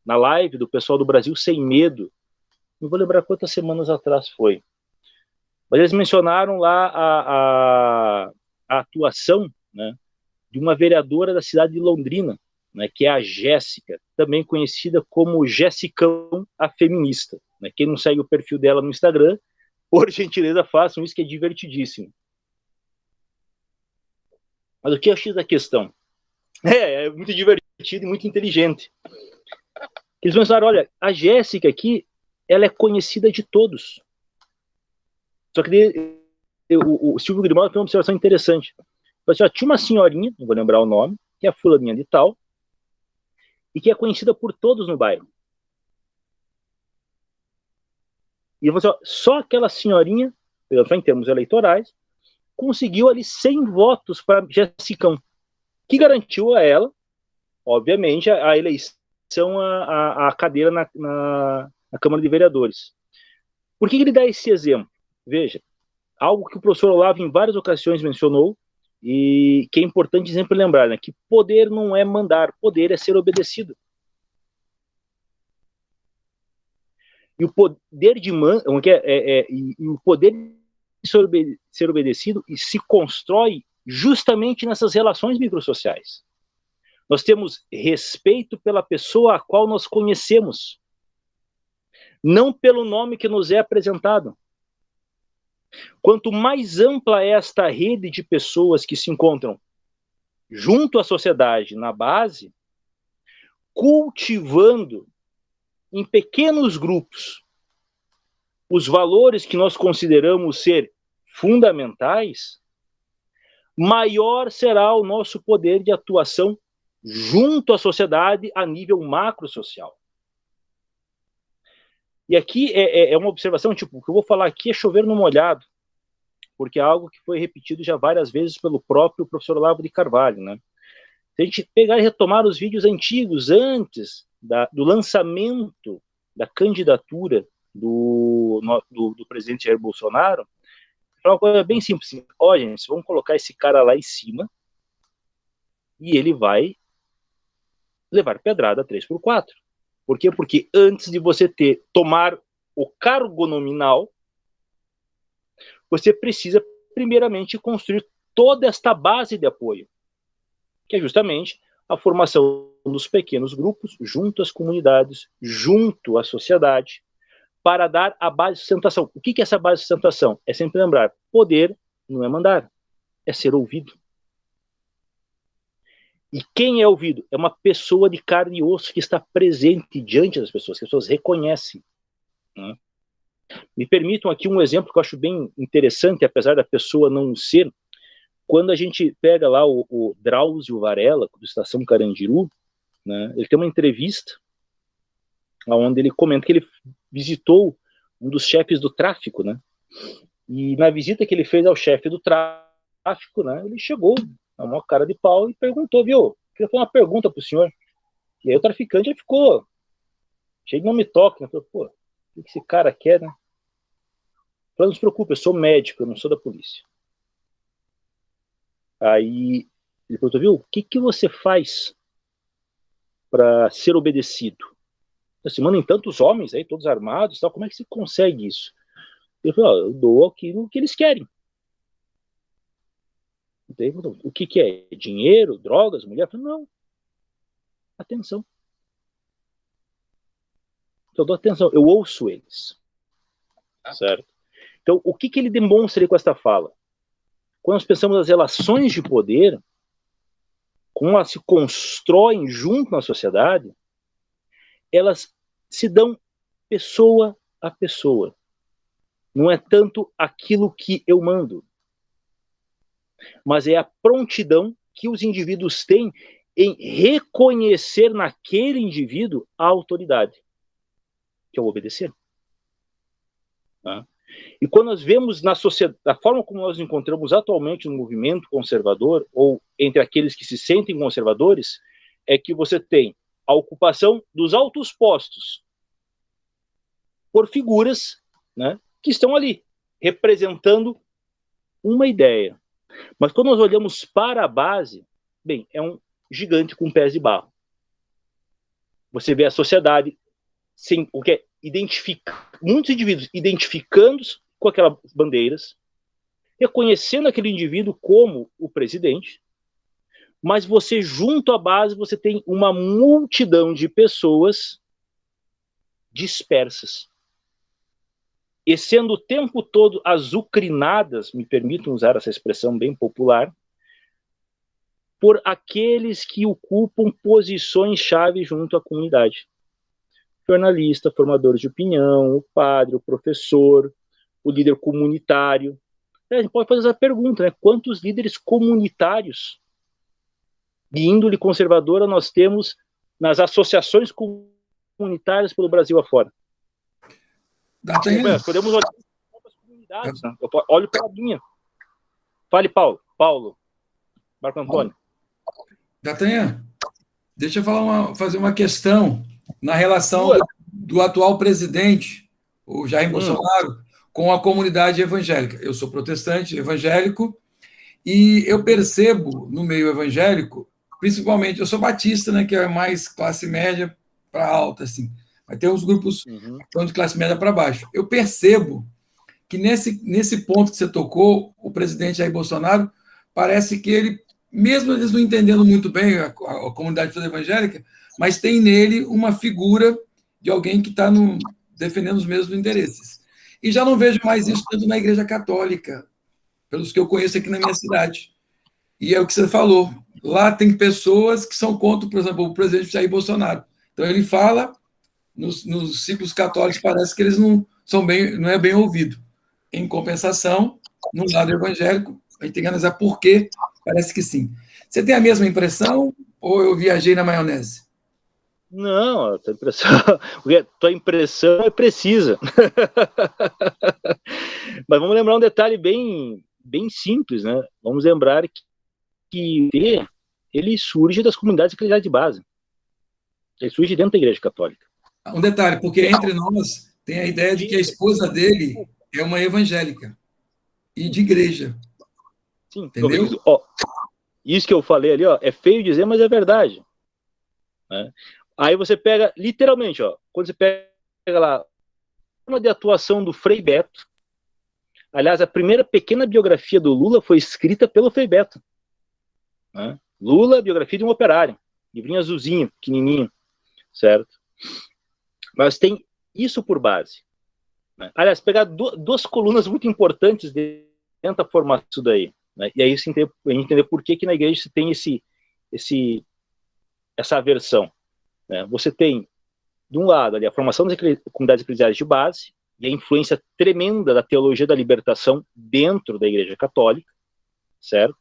na live do pessoal do Brasil Sem Medo. Não vou lembrar quantas semanas atrás foi. Mas eles mencionaram lá a atuação, né, de uma vereadora da cidade de Londrina, né, que é a Jéssica, também conhecida como Jessicão, a feminista. Né? Quem não segue o perfil dela no Instagram, por gentileza, façam isso, que é divertidíssimo. Mas o que eu achei da questão? É muito divertido e muito inteligente. Eles pensaram, olha, a Jéssica aqui, ela é conhecida de todos. Só que o Silvio Grimaldo tem uma observação interessante. Assim, ó, tinha uma senhorinha, não vou lembrar o nome, que é a fulaninha de tal, e que é conhecida por todos no bairro. E eu falei assim, ó, só aquela senhorinha, só em termos eleitorais, conseguiu ali 100 votos para Jessicão, que garantiu a ela, obviamente, a eleição, a cadeira na Câmara de Vereadores. Por que ele dá esse exemplo? Veja, algo que o professor Olavo em várias ocasiões mencionou, e que é importante sempre lembrar, né, que poder não é mandar, poder é ser obedecido. E o poder de o poder de ser obedecido se constrói justamente nessas relações microsociais. Nós temos respeito pela pessoa a qual nós conhecemos, não pelo nome que nos é apresentado. Quanto mais ampla é esta rede de pessoas que se encontram junto à sociedade, na base, cultivando em pequenos grupos os valores que nós consideramos ser fundamentais, maior será o nosso poder de atuação junto à sociedade a nível macrosocial. E aqui é uma observação, tipo, o que eu vou falar aqui é chover no molhado, porque é algo que foi repetido já várias vezes pelo próprio professor Olavo de Carvalho, né? Se a gente pegar e retomar os vídeos antigos, antes do lançamento da candidatura do presidente Jair Bolsonaro, é uma coisa bem simples. Assim, olha, gente, vamos colocar esse cara lá em cima e ele vai levar pedrada 3x4. Por quê? Porque antes de você tomar o cargo nominal, você precisa, primeiramente, construir toda esta base de apoio, que é justamente a formação dos pequenos grupos, junto às comunidades, junto à sociedade, para dar a base de sustentação. O que é essa base de sustentação? É sempre lembrar, poder não é mandar, é ser ouvido. E quem é ouvido? É uma pessoa de carne e osso que está presente diante das pessoas, que as pessoas reconhecem. Né? Me permitam aqui um exemplo que eu acho bem interessante, apesar da pessoa não ser. Quando a gente pega lá o Drauzio Varela, do Estação Carandiru, né, ele tem uma entrevista onde ele comenta que ele visitou um dos chefes do tráfico, né? E na visita que ele fez ao chefe do tráfico, né, ele chegou a maior cara de pau e perguntou, viu, queria fazer uma pergunta pro senhor. E aí o traficante já ficou cheio de não me toque, né? Falei, pô, o que esse cara quer, né? Falei, não se preocupe, eu sou médico, eu não sou da polícia. Aí ele perguntou, viu, o que você faz para ser obedecido? Você manda em tantos homens aí, todos armados, tal, como é que você consegue isso? Ele falou, eu dou aquilo que eles querem. Então, o que é? Dinheiro, drogas, mulher? Eu falei, não. Atenção. Eu dou atenção, eu ouço eles. Certo? Então, o que ele demonstra com esta fala? Quando nós pensamos nas relações de poder, como elas se constroem junto na sociedade, elas se dão pessoa a pessoa. Não é tanto aquilo que eu mando, mas é a prontidão que os indivíduos têm em reconhecer naquele indivíduo a autoridade, que é o obedecer. Tá? E quando nós vemos na sociedade, da forma como nós encontramos atualmente no movimento conservador, ou entre aqueles que se sentem conservadores, é que você tem a ocupação dos altos postos por figuras, né, que estão ali, representando uma ideia. Mas quando nós olhamos para a base, bem, é um gigante com pés de barro. Você vê a sociedade sem o que é muitos indivíduos identificando-se com aquelas bandeiras, reconhecendo aquele indivíduo como o presidente, mas você, junto à base, você tem uma multidão de pessoas dispersas. E sendo o tempo todo azucrinadas, me permitam usar essa expressão bem popular, por aqueles que ocupam posições-chave junto à comunidade. Jornalista, formadores de opinião, o padre, o professor, o líder comunitário. A gente pode fazer essa pergunta, né? Quantos líderes comunitários de índole conservadora nós temos nas associações comunitárias pelo Brasil afora? Podemos olhar para as comunidades, né? Eu olho para a minha. Fale, Paulo. Marco Antônio. D'Artagnan, deixa eu fazer uma questão na relação do atual presidente, o Jair Bolsonaro, com a comunidade evangélica. Eu sou protestante, evangélico, e eu percebo no meio evangélico, principalmente, eu sou batista, né, que é mais classe média para alta, assim, mas tem uns grupos que são de classe média para baixo. Eu percebo que nesse ponto que você tocou, o presidente Jair Bolsonaro, parece que ele, mesmo eles não entendendo muito bem a comunidade toda evangélica, mas tem nele uma figura de alguém que está defendendo os mesmos interesses. E já não vejo mais isso tanto na Igreja Católica, pelos que eu conheço aqui na minha cidade. E é o que você falou. Lá tem pessoas que são contra, por exemplo, o presidente Jair Bolsonaro. Então ele fala, nos ciclos católicos parece que eles não é bem ouvido. Em compensação, no lado evangélico, a gente tem que analisar por quê, parece que sim. Você tem a mesma impressão ou eu viajei na maionese? Não, tua impressão é precisa. Mas vamos lembrar um detalhe bem simples, né? Vamos lembrar que ele surge das comunidades eclesiais de base. Ele surge dentro da Igreja Católica. Um detalhe, porque entre nós tem a ideia de que a esposa dele é uma evangélica e de igreja. Sim, entendeu? Isso que eu falei ali, é feio dizer, mas é verdade. Né? Aí você pega, literalmente, quando você pega lá uma de atuação do Frei Beto. Aliás, a primeira pequena biografia do Lula foi escrita pelo Frei Beto. Né? Lula, biografia de um operário. Livrinho azulzinho, pequenininho, certo? Mas tem isso por base. Né? Aliás, pegar duas colunas muito importantes dentro da formação disso daí. Né? E aí a gente entender por que na igreja se tem essa aversão. Né? Você tem, de um lado, ali, a formação das comunidades eclesiais de base e a influência tremenda da teologia da libertação dentro da Igreja Católica, certo?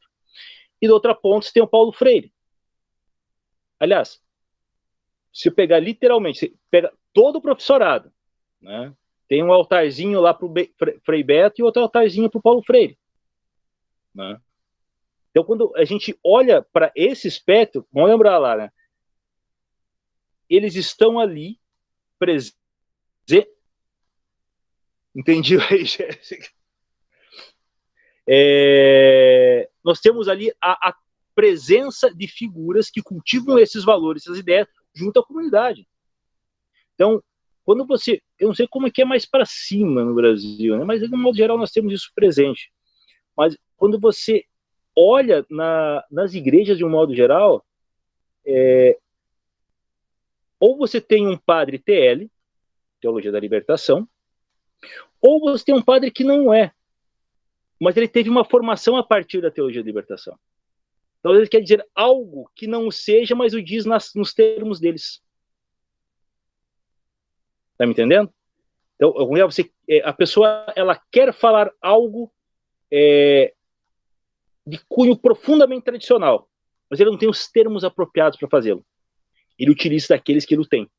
E do outro ponto, você tem o Paulo Freire. Aliás, se eu pegar literalmente, você pega todo o professorado, né? Tem um altarzinho lá para o Frei Beto e outro altarzinho para o Paulo Freire. Né? Então, quando a gente olha para esse espectro, vamos lembrar lá, né? Eles estão ali presentes. Entendi aí, Jéssica? Nós temos ali a presença de figuras que cultivam esses valores, essas ideias, junto à comunidade. Então, quando você... Eu não sei como é que é mais para cima no Brasil, né? Mas, de um modo geral, nós temos isso presente. Mas, quando você olha nas igrejas, de um modo geral, ou você tem um padre TL, Teologia da Libertação, ou você tem um padre que não é, mas ele teve uma formação a partir da Teologia da Libertação. Então, ele quer dizer algo que não seja, mas o diz nos termos deles. Tá me entendendo? Então, a pessoa ela quer falar algo de cunho profundamente tradicional, mas ele não tem os termos apropriados para fazê-lo. Ele utiliza daqueles que ele tem.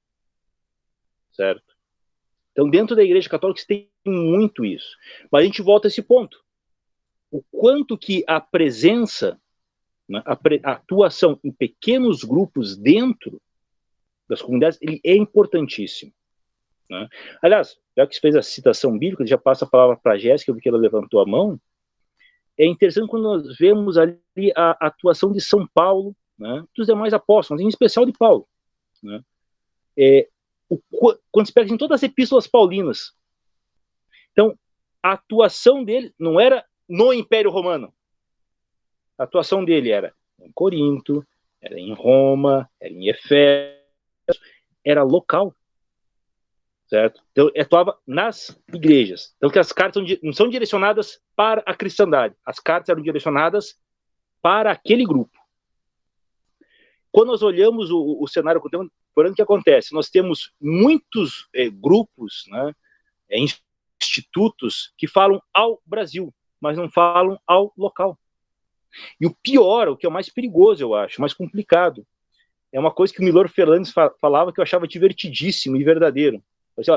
Certo? Então, dentro da Igreja Católica, você tem muito isso. Mas a gente volta a esse ponto. O quanto que a presença, né, a atuação em pequenos grupos dentro das comunidades, ele é importantíssimo. Né? Aliás, já que você fez a citação bíblica, já passa a palavra para a Jéssica, eu vi que ela levantou a mão. É interessante quando nós vemos ali a atuação de São Paulo, né, dos demais apóstolos, em especial de Paulo. Né? Quando se pega em todas as epístolas paulinas, então, a atuação dele não era no Império Romano. A atuação dele era em Corinto, era em Roma, era em Eféso, era local. Certo? Então, atuava nas igrejas. Então, que as cartas não são direcionadas para a cristandade. As cartas eram direcionadas para aquele grupo. Quando nós olhamos o cenário contemporâneo, o que acontece? Nós temos muitos grupos, né, institutos, que falam ao Brasil, mas não falam ao local. E o pior, o que é o mais perigoso, eu acho, mais complicado, é uma coisa que o Milor Fernandes falava que eu achava divertidíssimo e verdadeiro.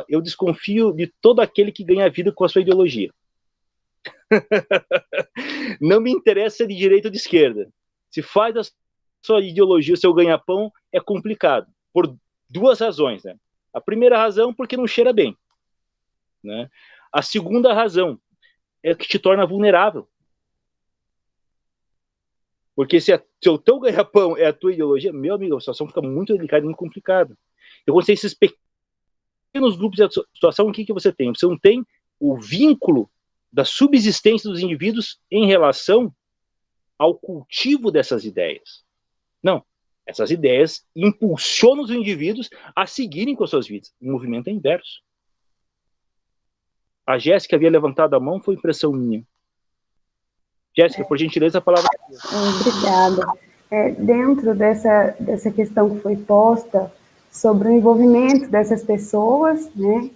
Eu desconfio de todo aquele que ganha vida com a sua ideologia. Não me interessa de direita ou de esquerda. Se faz da sua ideologia o seu ganha-pão, é complicado. Por duas razões. Né? A primeira razão, porque não cheira bem. Né? A segunda razão é que te torna vulnerável. Porque se o teu ganha-pão é a tua ideologia, meu amigo, a situação fica muito delicada e muito complicada. Eu gostei desses pequenos grupos de situação, o que você tem? Você não tem o vínculo da subsistência dos indivíduos em relação ao cultivo dessas ideias. Não. Essas ideias impulsionam os indivíduos a seguirem com as suas vidas. O movimento é inverso. A Jéssica havia levantado a mão, foi impressão minha. Jéssica, por gentileza, a palavra. Obrigada. Dentro dessa questão que foi posta sobre o envolvimento dessas pessoas, né,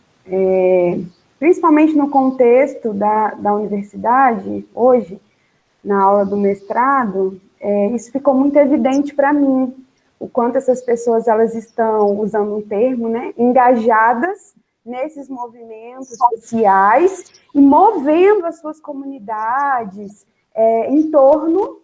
principalmente no contexto da universidade, hoje, na aula do mestrado, isso ficou muito evidente para mim, o quanto essas pessoas elas estão, usando um termo, né, engajadas nesses movimentos sociais e movendo as suas comunidades em torno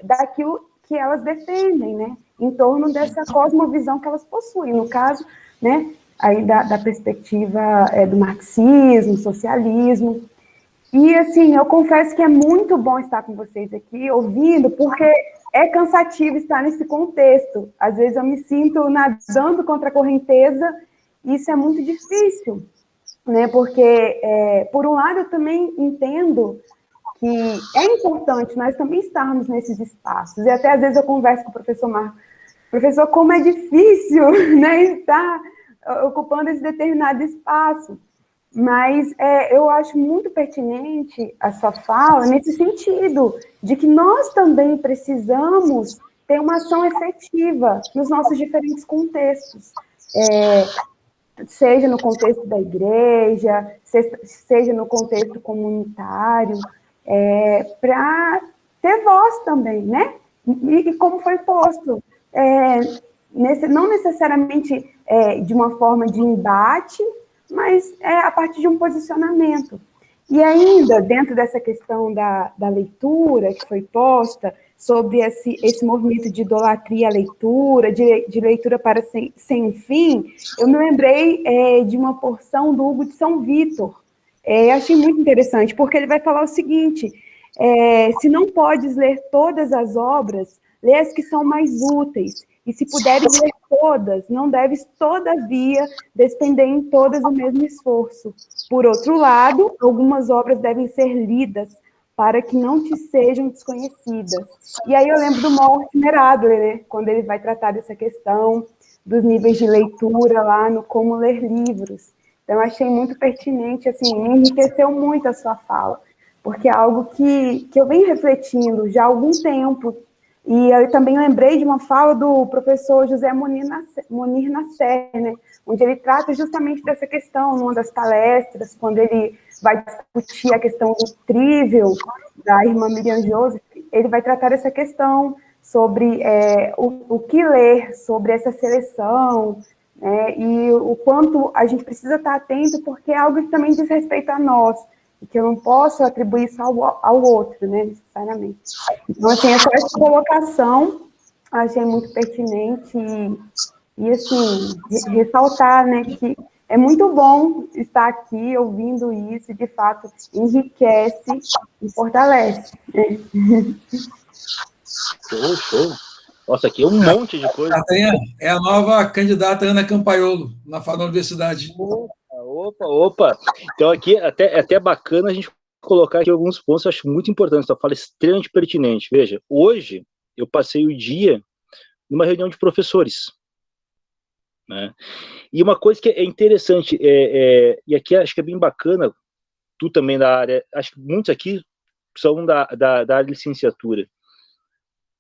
daquilo que elas defendem, né? Em torno dessa cosmovisão que elas possuem, no caso, né, aí da perspectiva do marxismo, socialismo. E, assim, eu confesso que é muito bom estar com vocês aqui, ouvindo, porque é cansativo estar nesse contexto. Às vezes eu me sinto nadando contra a correnteza, e isso é muito difícil, né? Porque, por um lado, eu também entendo que é importante nós também estarmos nesses espaços, e até às vezes eu converso com o professor Marco, professor, como é difícil, né, estar ocupando esse determinado espaço, mas eu acho muito pertinente a sua fala nesse sentido, de que nós também precisamos ter uma ação efetiva nos nossos diferentes contextos, seja no contexto da igreja, seja no contexto comunitário, para ter voz também, né? E como foi posto, não necessariamente de uma forma de embate, mas a partir de um posicionamento. E ainda, dentro dessa questão da leitura que foi posta, sobre esse movimento de idolatria à leitura, de leitura para sem fim, eu me lembrei de uma porção do Hugo de São Vítor. Achei muito interessante, porque ele vai falar o seguinte, se não podes ler todas as obras, lê as que são mais úteis, e se puderes ler todas, não deves, todavia, despender em todas o mesmo esforço. Por outro lado, algumas obras devem ser lidas, para que não te sejam desconhecidas. E aí eu lembro do Mortimer Adler, né, quando ele vai tratar dessa questão dos níveis de leitura lá no Como Ler Livros. Então, eu achei muito pertinente, assim, me enriqueceu muito a sua fala, porque é algo que eu venho refletindo já há algum tempo, E eu também lembrei de uma fala do professor José Munir Nasser, né, onde ele trata justamente dessa questão, numa das palestras, quando ele vai discutir a questão do trivial da irmã Miriam Joseph, ele vai tratar essa questão sobre o que ler, sobre essa seleção, né, e o quanto a gente precisa estar atento, porque é algo que também diz respeito a nós, e que eu não posso atribuir isso ao outro, né, necessariamente. Então, assim, essa colocação achei muito pertinente e assim, ressaltar, né, que é muito bom estar aqui ouvindo isso, de fato, enriquece e fortalece. Né? Show. Nossa, aqui é um monte de coisa. É a nova candidata Ana Campaiolo, na FAO da Universidade. Opa. Então, aqui é até bacana a gente colocar aqui alguns pontos que eu acho muito importantes. Então, fala extremamente pertinente. Veja, hoje eu passei o dia numa reunião de professores, né? E uma coisa que é interessante, e aqui acho que é bem bacana, tu também da área, acho que muitos aqui são da área de licenciatura,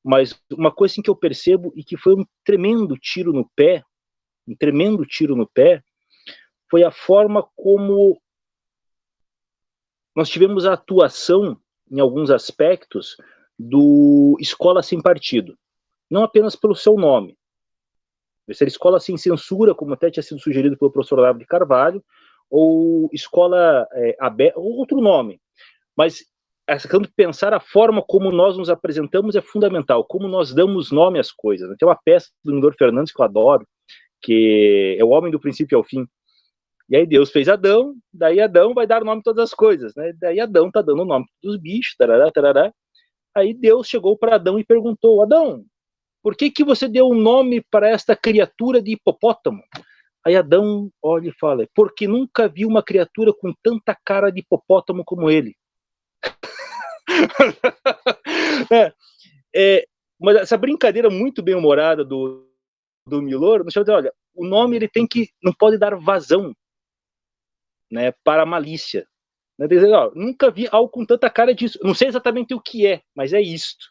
mas uma coisa assim, que eu percebo e que foi um tremendo tiro no pé, foi a forma como nós tivemos a atuação, em alguns aspectos, do Escola Sem Partido. Não apenas pelo seu nome. Ser Escola Sem Censura, como até tinha sido sugerido pelo professor Olavo de Carvalho, ou Escola Aberta, ou outro nome. Mas essa questão de pensar a forma como nós nos apresentamos é fundamental, como nós damos nome às coisas. Tem uma peça do Nidor Fernandes que eu adoro, que é o homem do princípio ao fim. E aí Deus fez Adão, daí Adão vai dar nome a todas as coisas, né? Daí Adão tá dando o nome dos bichos, tarará, tarará. Aí Deus chegou para Adão e perguntou: Adão, por que você deu um nome para esta criatura de hipopótamo? Aí Adão olha e fala: porque nunca vi uma criatura com tanta cara de hipopótamo como ele. Mas essa brincadeira muito bem humorada do Milor, no dizer, olha, o nome ele não pode dar vazão, né, para a malícia. Né, dizer, ó, nunca vi algo com tanta cara disso. Não sei exatamente o que é, mas é isto.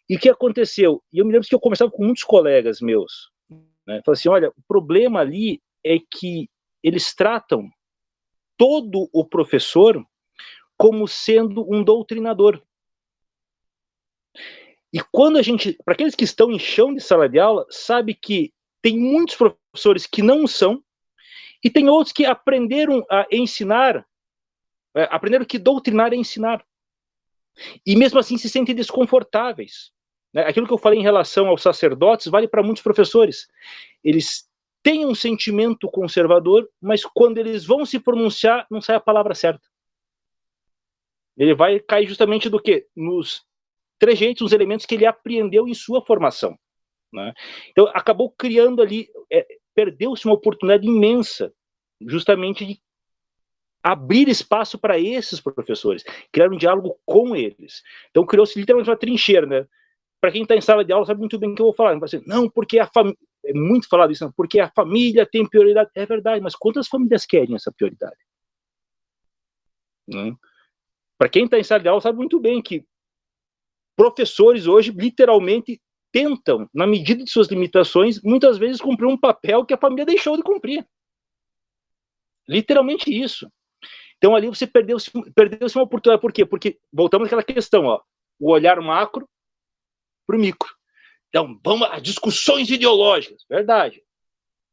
E o que aconteceu? E eu me lembro que eu conversava com muitos colegas meus, né, falei assim, olha, o problema ali é que eles tratam todo o professor como sendo um doutrinador. E quando a gente, para aqueles que estão em chão de sala de aula, sabe que tem muitos professores que não são, e tem outros que aprenderam a ensinar, aprenderam que doutrinar é ensinar. E mesmo assim se sentem desconfortáveis. Né? Aquilo que eu falei em relação aos sacerdotes vale para muitos professores. Eles têm um sentimento conservador, mas quando eles vão se pronunciar, não sai a palavra certa. Ele vai cair justamente do quê? Nos trejeitos, os elementos que ele apreendeu em sua formação. Né? Então, acabou criando ali, perdeu-se uma oportunidade imensa, justamente de abrir espaço para esses professores, criar um diálogo com eles. Então, criou-se literalmente uma trincheira, né? Para quem está em sala de aula, sabe muito bem o que eu vou falar. Vai dizer, não, porque a família... É muito falado isso, não, porque a família tem prioridade. É verdade, mas quantas famílias querem essa prioridade? Né? Para quem está em sala de aula, sabe muito bem que professores hoje, literalmente, tentam, na medida de suas limitações, muitas vezes cumprir um papel que a família deixou de cumprir. Literalmente isso. Então ali você perdeu-se uma oportunidade. Por quê? Porque voltamos àquela questão, ó, o olhar macro para o micro. Então, vamos a discussões ideológicas. Verdade.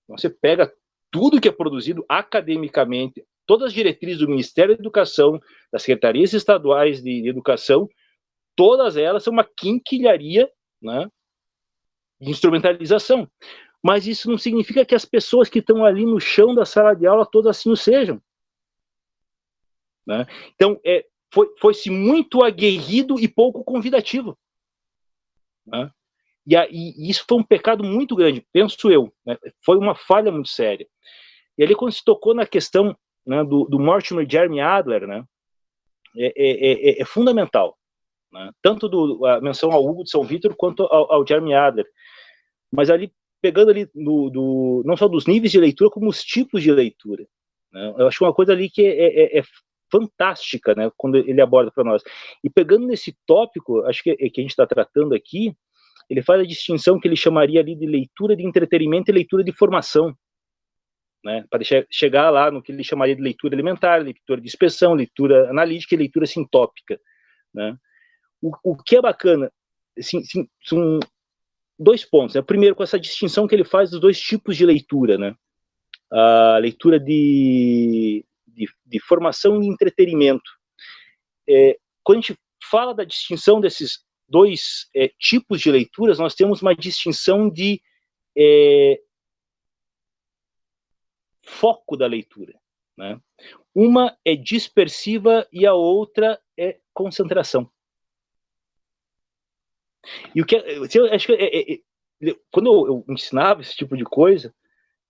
Então, você pega tudo que é produzido academicamente, todas as diretrizes do Ministério da Educação, das secretarias estaduais de educação, todas elas são uma quinquilharia, né, de instrumentalização. Mas isso não significa que as pessoas que estão ali no chão da sala de aula todas assim o sejam. Né? Então, foi-se muito aguerrido e pouco convidativo. Né? E isso foi um pecado muito grande, penso eu. Né? Foi uma falha muito séria. E ali, quando se tocou na questão, né, do Mortimer Jeremy Adler, né, é fundamental. Né? Tanto a menção ao Hugo de São Vítor quanto ao Jeremy Adler. Mas ali, pegando ali não só dos níveis de leitura, como os tipos de leitura. Né? Eu acho uma coisa ali que é fantástica, né, quando ele aborda para nós. E pegando nesse tópico, acho que a gente está tratando aqui, ele faz a distinção que ele chamaria ali de leitura de entretenimento e leitura de formação, né, para chegar lá no que ele chamaria de leitura elementar, leitura de expressão, leitura analítica e leitura sintópica, né. O que é bacana, assim, são 2 pontos, né. Primeiro, com essa distinção que ele faz dos 2 tipos de leitura, né, a leitura de formação e entretenimento. Quando a gente fala da distinção desses 2 tipos de leituras, nós temos uma distinção de foco da leitura, né? Uma é dispersiva e a outra é concentração. E o que eu acho que quando eu ensinava esse tipo de coisa,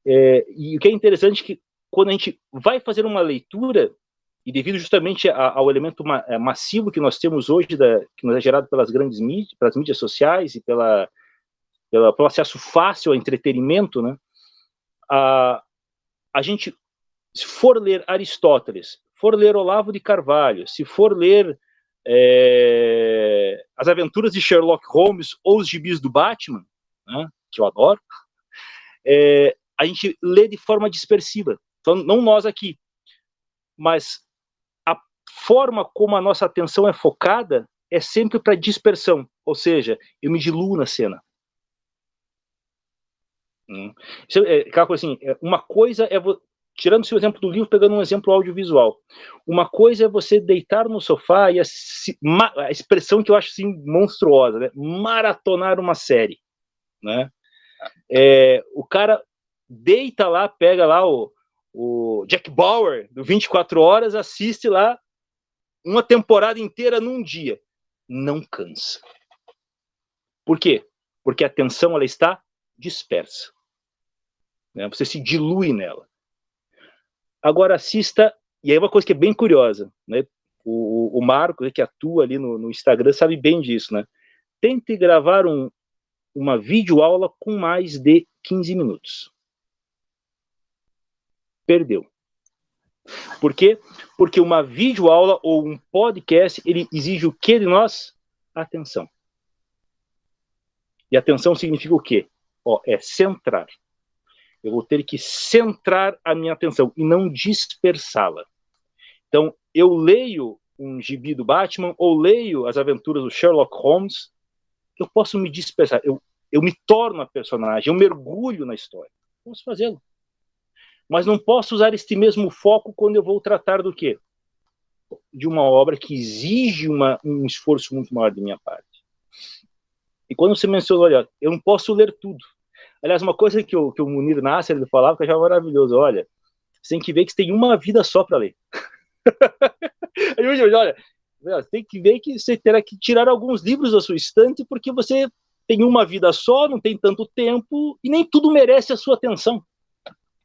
e o que é interessante é que quando a gente vai fazer uma leitura, e devido justamente ao elemento massivo que nós temos hoje, que nos é gerado pelas grandes mídias, pelas mídias sociais e pelo acesso fácil ao entretenimento, né, a gente, se for ler Aristóteles, for ler Olavo de Carvalho, se for ler As Aventuras de Sherlock Holmes ou os gibis do Batman, né, que eu adoro, a gente lê de forma dispersiva. Então, não nós aqui, mas a forma como a nossa atenção é focada é sempre para dispersão, ou seja, eu me diluo na cena. Isso é aquela coisa assim, uma coisa é, tirando o seu exemplo do livro, pegando um exemplo audiovisual, uma coisa é você deitar no sofá e a expressão que eu acho assim monstruosa, né, maratonar uma série, né, o cara deita lá, pega lá o Jack Bauer, do 24 Horas, assiste lá uma temporada inteira num dia. Não cansa. Por quê? Porque a atenção ela está dispersa, né? Você se dilui nela. Agora assista, e aí uma coisa que é bem curiosa, né? O Marco, que atua ali no Instagram, sabe bem disso, né? Tente gravar uma videoaula com mais de 15 minutos. Perdeu. Por quê? Porque uma videoaula ou um podcast, ele exige o que de nós? Atenção. E atenção significa o quê? É centrar. Eu vou ter que centrar a minha atenção e não dispersá-la. Então, eu leio um gibi do Batman ou leio As Aventuras do Sherlock Holmes, eu posso me dispersar, eu me torno a personagem, eu mergulho na história. Posso fazê-lo. Mas não posso usar este mesmo foco quando eu vou tratar do quê? De uma obra que exige um esforço muito maior de minha parte. E quando você mencionou, olha, eu não posso ler tudo. Aliás, uma coisa que o Munir Nasser ele falava que eu achava maravilhoso, olha, você tem que ver que você tem uma vida só para ler. Olha, você tem que ver que você terá que tirar alguns livros da sua estante porque você tem uma vida só, não tem tanto tempo e nem tudo merece a sua atenção.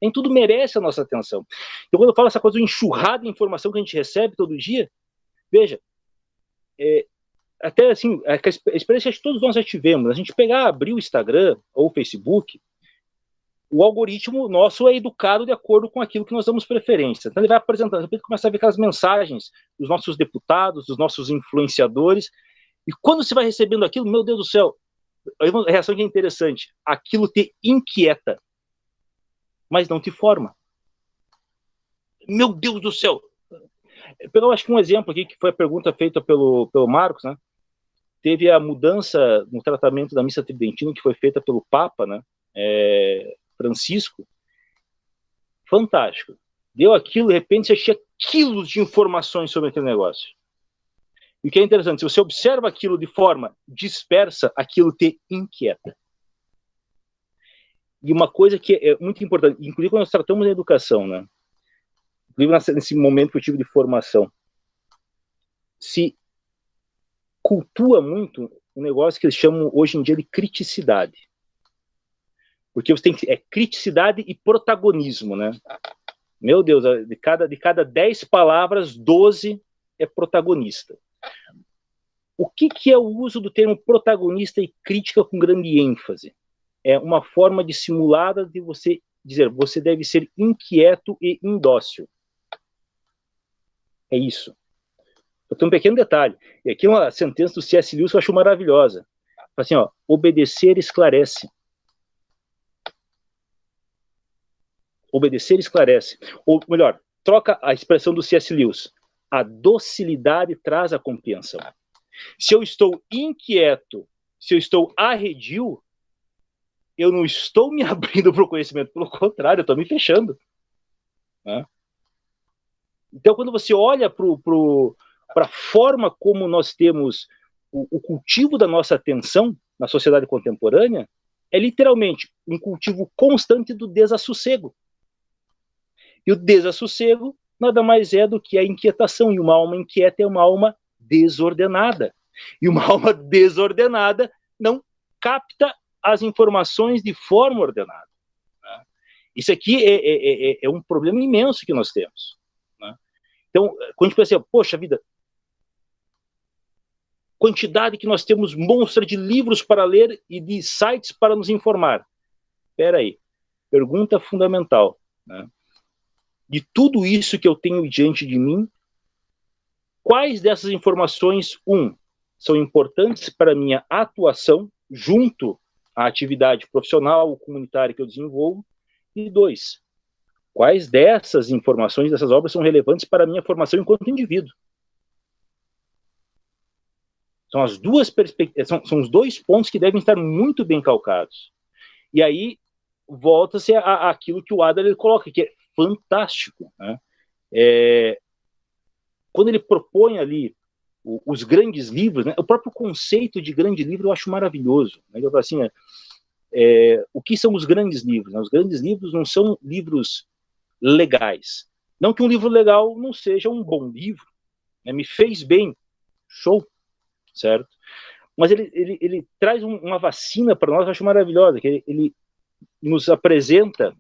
Nem tudo merece a nossa atenção. Então, quando eu falo essa coisa de enxurrada de informação que a gente recebe todo dia, veja, até assim, a experiência que todos nós já tivemos, a gente pegar, abrir o Instagram ou o Facebook, o algoritmo nosso é educado de acordo com aquilo que nós damos preferência. Então ele vai apresentando, de repente começa a ver aquelas mensagens dos nossos deputados, dos nossos influenciadores, e quando você vai recebendo aquilo, meu Deus do céu, aí uma reação que é interessante, aquilo te inquieta, mas não te forma. Meu Deus do céu! Eu acho que um exemplo aqui, que foi a pergunta feita pelo Marcos, né? Teve a mudança no tratamento da missa tridentina, que foi feita pelo Papa, né? Francisco. Fantástico. Deu aquilo, de repente você tinha quilos de informações sobre aquele negócio. E o que é interessante, se você observa aquilo de forma dispersa, aquilo te inquieta. E uma coisa que é muito importante, inclusive quando nós tratamos da educação, né? Inclusive nesse momento que eu tive de formação, se cultua muito um negócio que eles chamam hoje em dia de criticidade. Porque você tem criticidade e protagonismo, né? Meu Deus, de cada 10 palavras, 12 é protagonista. O que é o uso do termo protagonista e crítica com grande ênfase? É uma forma dissimulada de você dizer, você deve ser inquieto e indócil. É isso. Eu tenho um pequeno detalhe. E aqui uma sentença do C.S. Lewis que eu acho maravilhosa. Assim, ó, obedecer esclarece. Obedecer esclarece. Ou melhor, troca a expressão do C.S. Lewis. A docilidade traz a compreensão. Se eu estou inquieto, se eu estou arredio, eu não estou me abrindo para o conhecimento, pelo contrário, eu estou me fechando. Né? Então, quando você olha para a forma como nós temos o cultivo da nossa atenção na sociedade contemporânea, é literalmente um cultivo constante do desassossego. E o desassossego nada mais é do que a inquietação. E uma alma inquieta é uma alma desordenada. E uma alma desordenada não capta as informações de forma ordenada. Né? Isso aqui é um problema imenso que nós temos. Né? Então, quando a gente pensa, poxa vida, quantidade que nós temos monstra de livros para ler e de sites para nos informar. Espera aí, pergunta fundamental. Né? De tudo isso que eu tenho diante de mim, quais dessas informações, são importantes para a minha atuação junto à atividade profissional ou comunitária que eu desenvolvo, e 2, quais dessas informações, dessas obras são relevantes para a minha formação enquanto indivíduo. São as duas perspectivas, são os dois pontos que devem estar muito bem calcados. E aí volta-se àquilo que o Adler coloca, que é fantástico. Né? Quando ele propõe ali os grandes livros, né? O próprio conceito de grande livro eu acho maravilhoso. Né? Ele fala assim, o que são os grandes livros? Né? Os grandes livros não são livros legais. Não que um livro legal não seja um bom livro. Né? Me fez bem, show, certo? Mas ele traz uma vacina para nós, eu acho maravilhosa, que ele nos apresenta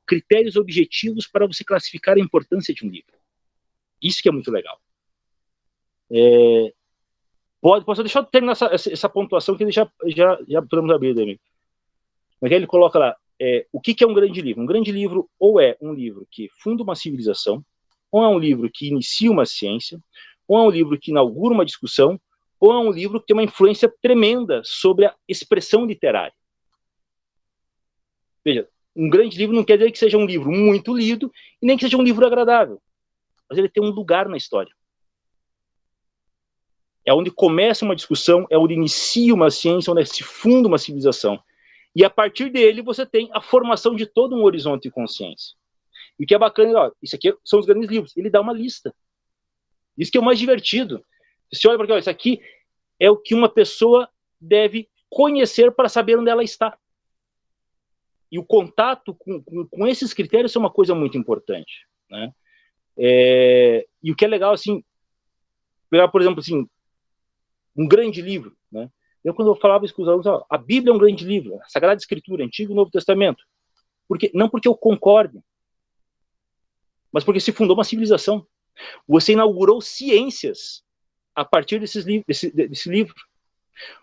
critérios objetivos para você classificar a importância de um livro. Isso que é muito legal. Posso deixar eu terminar essa pontuação que ele já podemos abrir, amigo. Mas aí ele coloca lá, o que é um grande livro? Um grande livro ou é um livro que funda uma civilização, ou é um livro que inicia uma ciência, ou é um livro que inaugura uma discussão, ou é um livro que tem uma influência tremenda sobre a expressão literária. Veja, um grande livro não quer dizer que seja um livro muito lido, e nem que seja um livro agradável. Mas ele tem um lugar na história. É onde começa uma discussão, é onde inicia uma ciência, onde se funda uma civilização. E a partir dele você tem a formação de todo um horizonte de consciência. E o que é bacana, isso aqui são os grandes livros. Ele dá uma lista. Isso que é o mais divertido. Você olha para aqui, isso aqui é o que uma pessoa deve conhecer para saber onde ela está. E o contato com esses critérios é uma coisa muito importante. Né? E o que é legal, assim, pegar, por exemplo, assim, um grande livro. Né? Quando eu falava isso com os alunos, a Bíblia é um grande livro, a Sagrada Escritura, Antigo e Novo Testamento. Não porque eu concorde, mas porque se fundou uma civilização. Você inaugurou ciências a partir desse livro.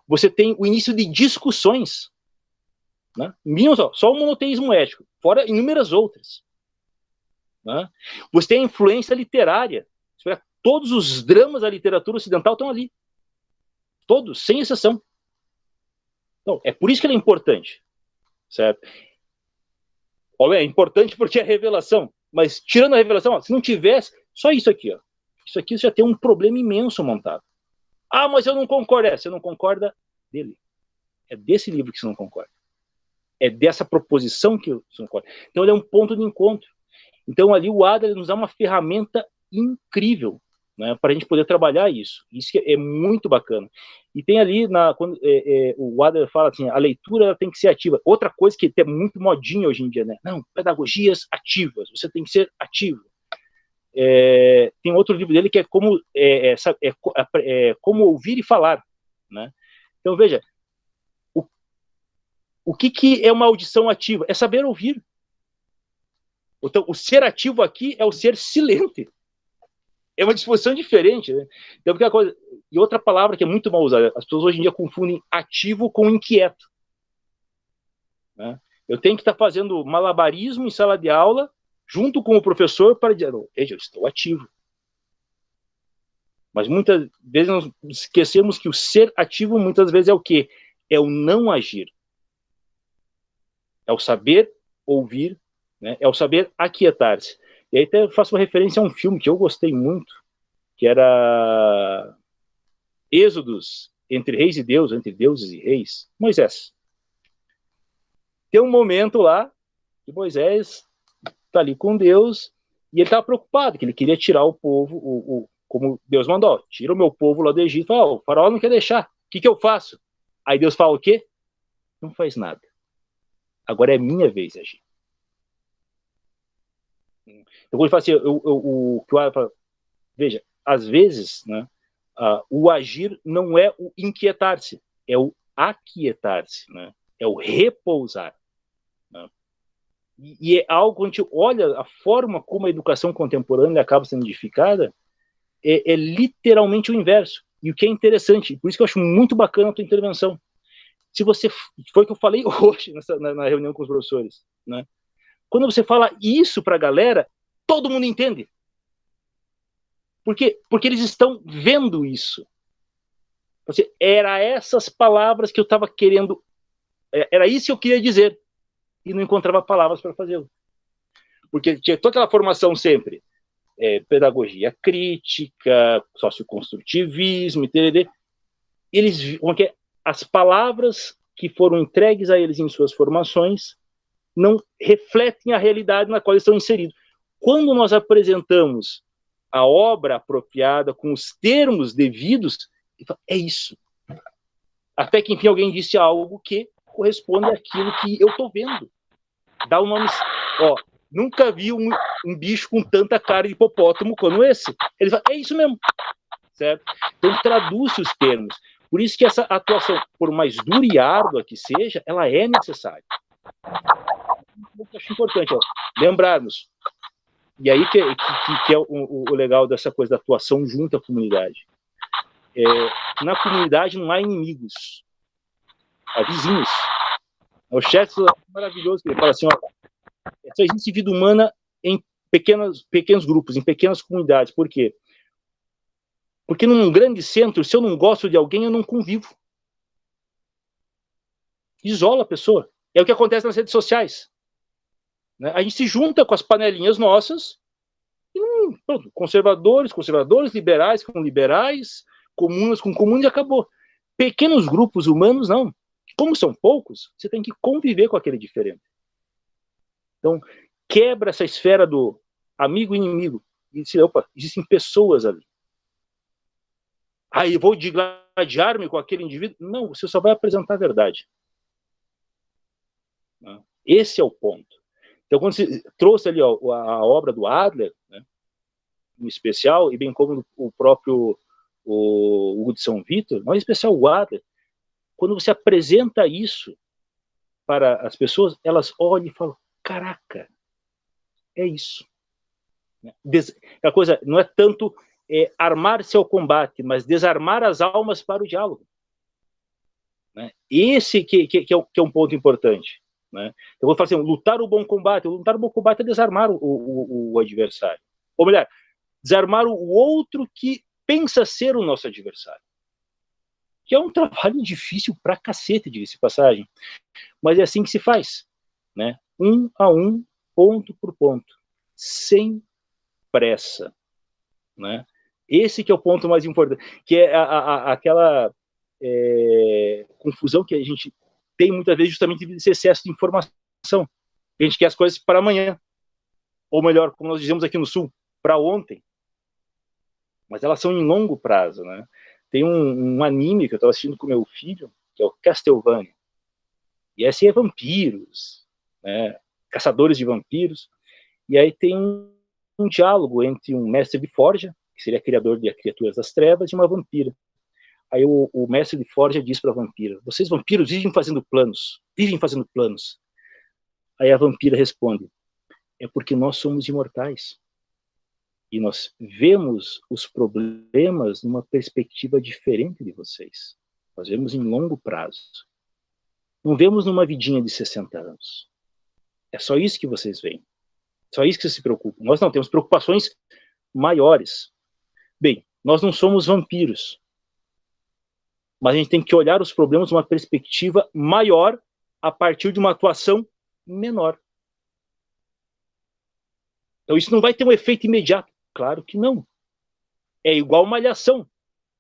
Você tem o início de discussões. Né? Só o monoteísmo ético, fora inúmeras outras. Né? Você tem a influência literária. Todos os dramas da literatura ocidental estão ali. Todos, sem exceção. Então, é por isso que ele é importante. Certo? É importante porque é revelação. Mas, tirando a revelação, se não tivesse, só isso aqui. Isso aqui já tem um problema imenso montado. Mas eu não concordo. Você não concorda dele. É desse livro que você não concorda. É dessa proposição que você não concorda. Então, ele é um ponto de encontro. Então, ali o Adler nos dá uma ferramenta incrível, né, para a gente poder trabalhar isso. Isso é muito bacana. E tem ali, quando o Adler fala assim, a leitura tem que ser ativa. Outra coisa que é muito modinha hoje em dia, né? Não, pedagogias ativas, você tem que ser ativo. Tem outro livro dele que é como ouvir e falar. Né? Então, veja, o que é uma audição ativa? É saber ouvir. Então, o ser ativo aqui é o ser silente. É uma disposição diferente. Né? Então, porque e outra palavra que é muito mal usada, as pessoas hoje em dia confundem ativo com inquieto. Né? Eu tenho que estar fazendo malabarismo em sala de aula, junto com o professor, para dizer, veja, eu estou ativo. Mas muitas vezes nós esquecemos que o ser ativo muitas vezes é o quê? É o não agir. É o saber ouvir, né? É o saber aquietar-se. E aí até faço uma referência a um filme que eu gostei muito, que era Êxodos, entre reis e Deus, entre deuses e reis. Moisés. Tem um momento lá que Moisés está ali com Deus e ele estava preocupado, que ele queria tirar o povo, como Deus mandou, tira o meu povo lá do Egito. Fala, o faraó não quer deixar, o que eu faço? Aí Deus fala o quê? Não faz nada. Agora é minha vez de agir. Então, quando ele fala assim, veja, às vezes, né, o agir não é o inquietar-se, é o aquietar-se, né? É o repousar. Né? E é algo, quando a gente olha a forma como a educação contemporânea acaba sendo edificada, é literalmente o inverso. E o que é interessante, por isso que eu acho muito bacana a tua intervenção. Se você, foi o que eu falei hoje na reunião com os professores, né? Quando você fala isso para a galera, todo mundo entende. Por quê? Porque eles estão vendo isso. Era essas palavras que eu estava querendo, era isso que eu queria dizer, e não encontrava palavras para fazê-lo. Porque tinha toda aquela formação sempre, pedagogia crítica, socioconstrutivismo, eles, as palavras que foram entregues a eles em suas formações não refletem a realidade na qual eles estão inseridos. Quando nós apresentamos a obra apropriada, com os termos devidos, é isso. Até que, enfim, alguém disse algo que corresponde àquilo que eu estou vendo. Dá o nome... nunca vi um bicho com tanta cara de hipopótamo como esse. Ele fala, é isso mesmo. Certo? Então, traduz os termos. Por isso que essa atuação, por mais dura e árdua que seja, ela é necessária. Eu acho importante lembrarmos. E aí que é o legal dessa coisa da atuação junto à comunidade. Na comunidade não há inimigos, há vizinhos. O chefe é maravilhoso, que ele fala assim, só existe vida humana em pequenos grupos, em pequenas comunidades. Por quê? Porque num grande centro, se eu não gosto de alguém, eu não convivo. Isola a pessoa. É o que acontece nas redes sociais. Né? A gente se junta com as panelinhas nossas, pronto, conservadores, liberais com liberais, comunas com comunas, e acabou. Pequenos grupos humanos, não. Como são poucos, você tem que conviver com aquele diferente. Então, quebra essa esfera do amigo e inimigo. E diz, opa, existem pessoas ali. Eu vou digladiar-me com aquele indivíduo? Não, você só vai apresentar a verdade. Esse é o ponto. Então, quando você trouxe ali a obra do Adler, né, em especial, e bem como o próprio Hugo de São Vítor, mas em especial o Adler, quando você apresenta isso para as pessoas, elas olham e falam, caraca, é isso. A coisa não é tanto armar-se ao combate, mas desarmar as almas para o diálogo. Né? Esse que é um ponto importante. Né? Eu vou falar assim, lutar o bom combate. Lutar o bom combate é desarmar o adversário. Ou melhor, desarmar o outro que pensa ser o nosso adversário. Que é um trabalho difícil pra cacete, diga-se de passagem. Mas é assim que se faz. Né? Um a um, ponto por ponto. Sem pressa. Né? Esse que é o ponto mais importante. Que é aquela confusão que a gente tem muitas vezes justamente esse excesso de informação. A gente quer as coisas para amanhã. Ou melhor, como nós dizemos aqui no Sul, para ontem. Mas elas são em longo prazo, né? Tem um anime que eu estava assistindo com meu filho, que é o Castlevania. E esse é vampiros, né? Caçadores de vampiros. E aí tem um diálogo entre um mestre de forja, que seria criador de criaturas das trevas, e uma vampira. Aí o mestre de forja diz para a vampira, vocês vampiros vivem fazendo planos. Aí a vampira responde, é porque nós somos imortais. E nós vemos os problemas numa perspectiva diferente de vocês. Nós vemos em longo prazo. Não vemos numa vidinha de 60 anos. É só isso que vocês veem. Só isso que vocês se preocupam. Nós não temos preocupações maiores. Bem, Nós não somos vampiros. Mas a gente tem que olhar os problemas de uma perspectiva maior a partir de uma atuação menor. Então isso não vai ter um efeito imediato. Claro que não. É igual malhação,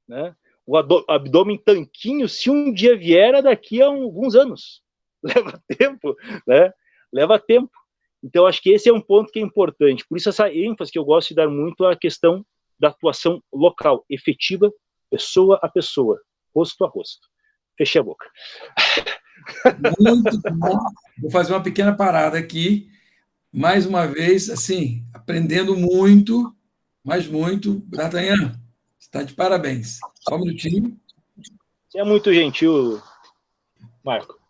né? O abdômen tanquinho, se um dia vier, é daqui a alguns anos. Leva tempo, né? Leva tempo. Então, acho que esse é um ponto que é importante. Por isso, essa ênfase que eu gosto de dar muito à questão da atuação local, efetiva, pessoa a pessoa, rosto a rosto. Fechei a boca. Muito bom. Vou fazer uma pequena parada aqui. Mais uma vez, assim, aprendendo muito, mas muito. D'Artagnan, está de parabéns. Só um minutinho. Você é muito gentil, Marco.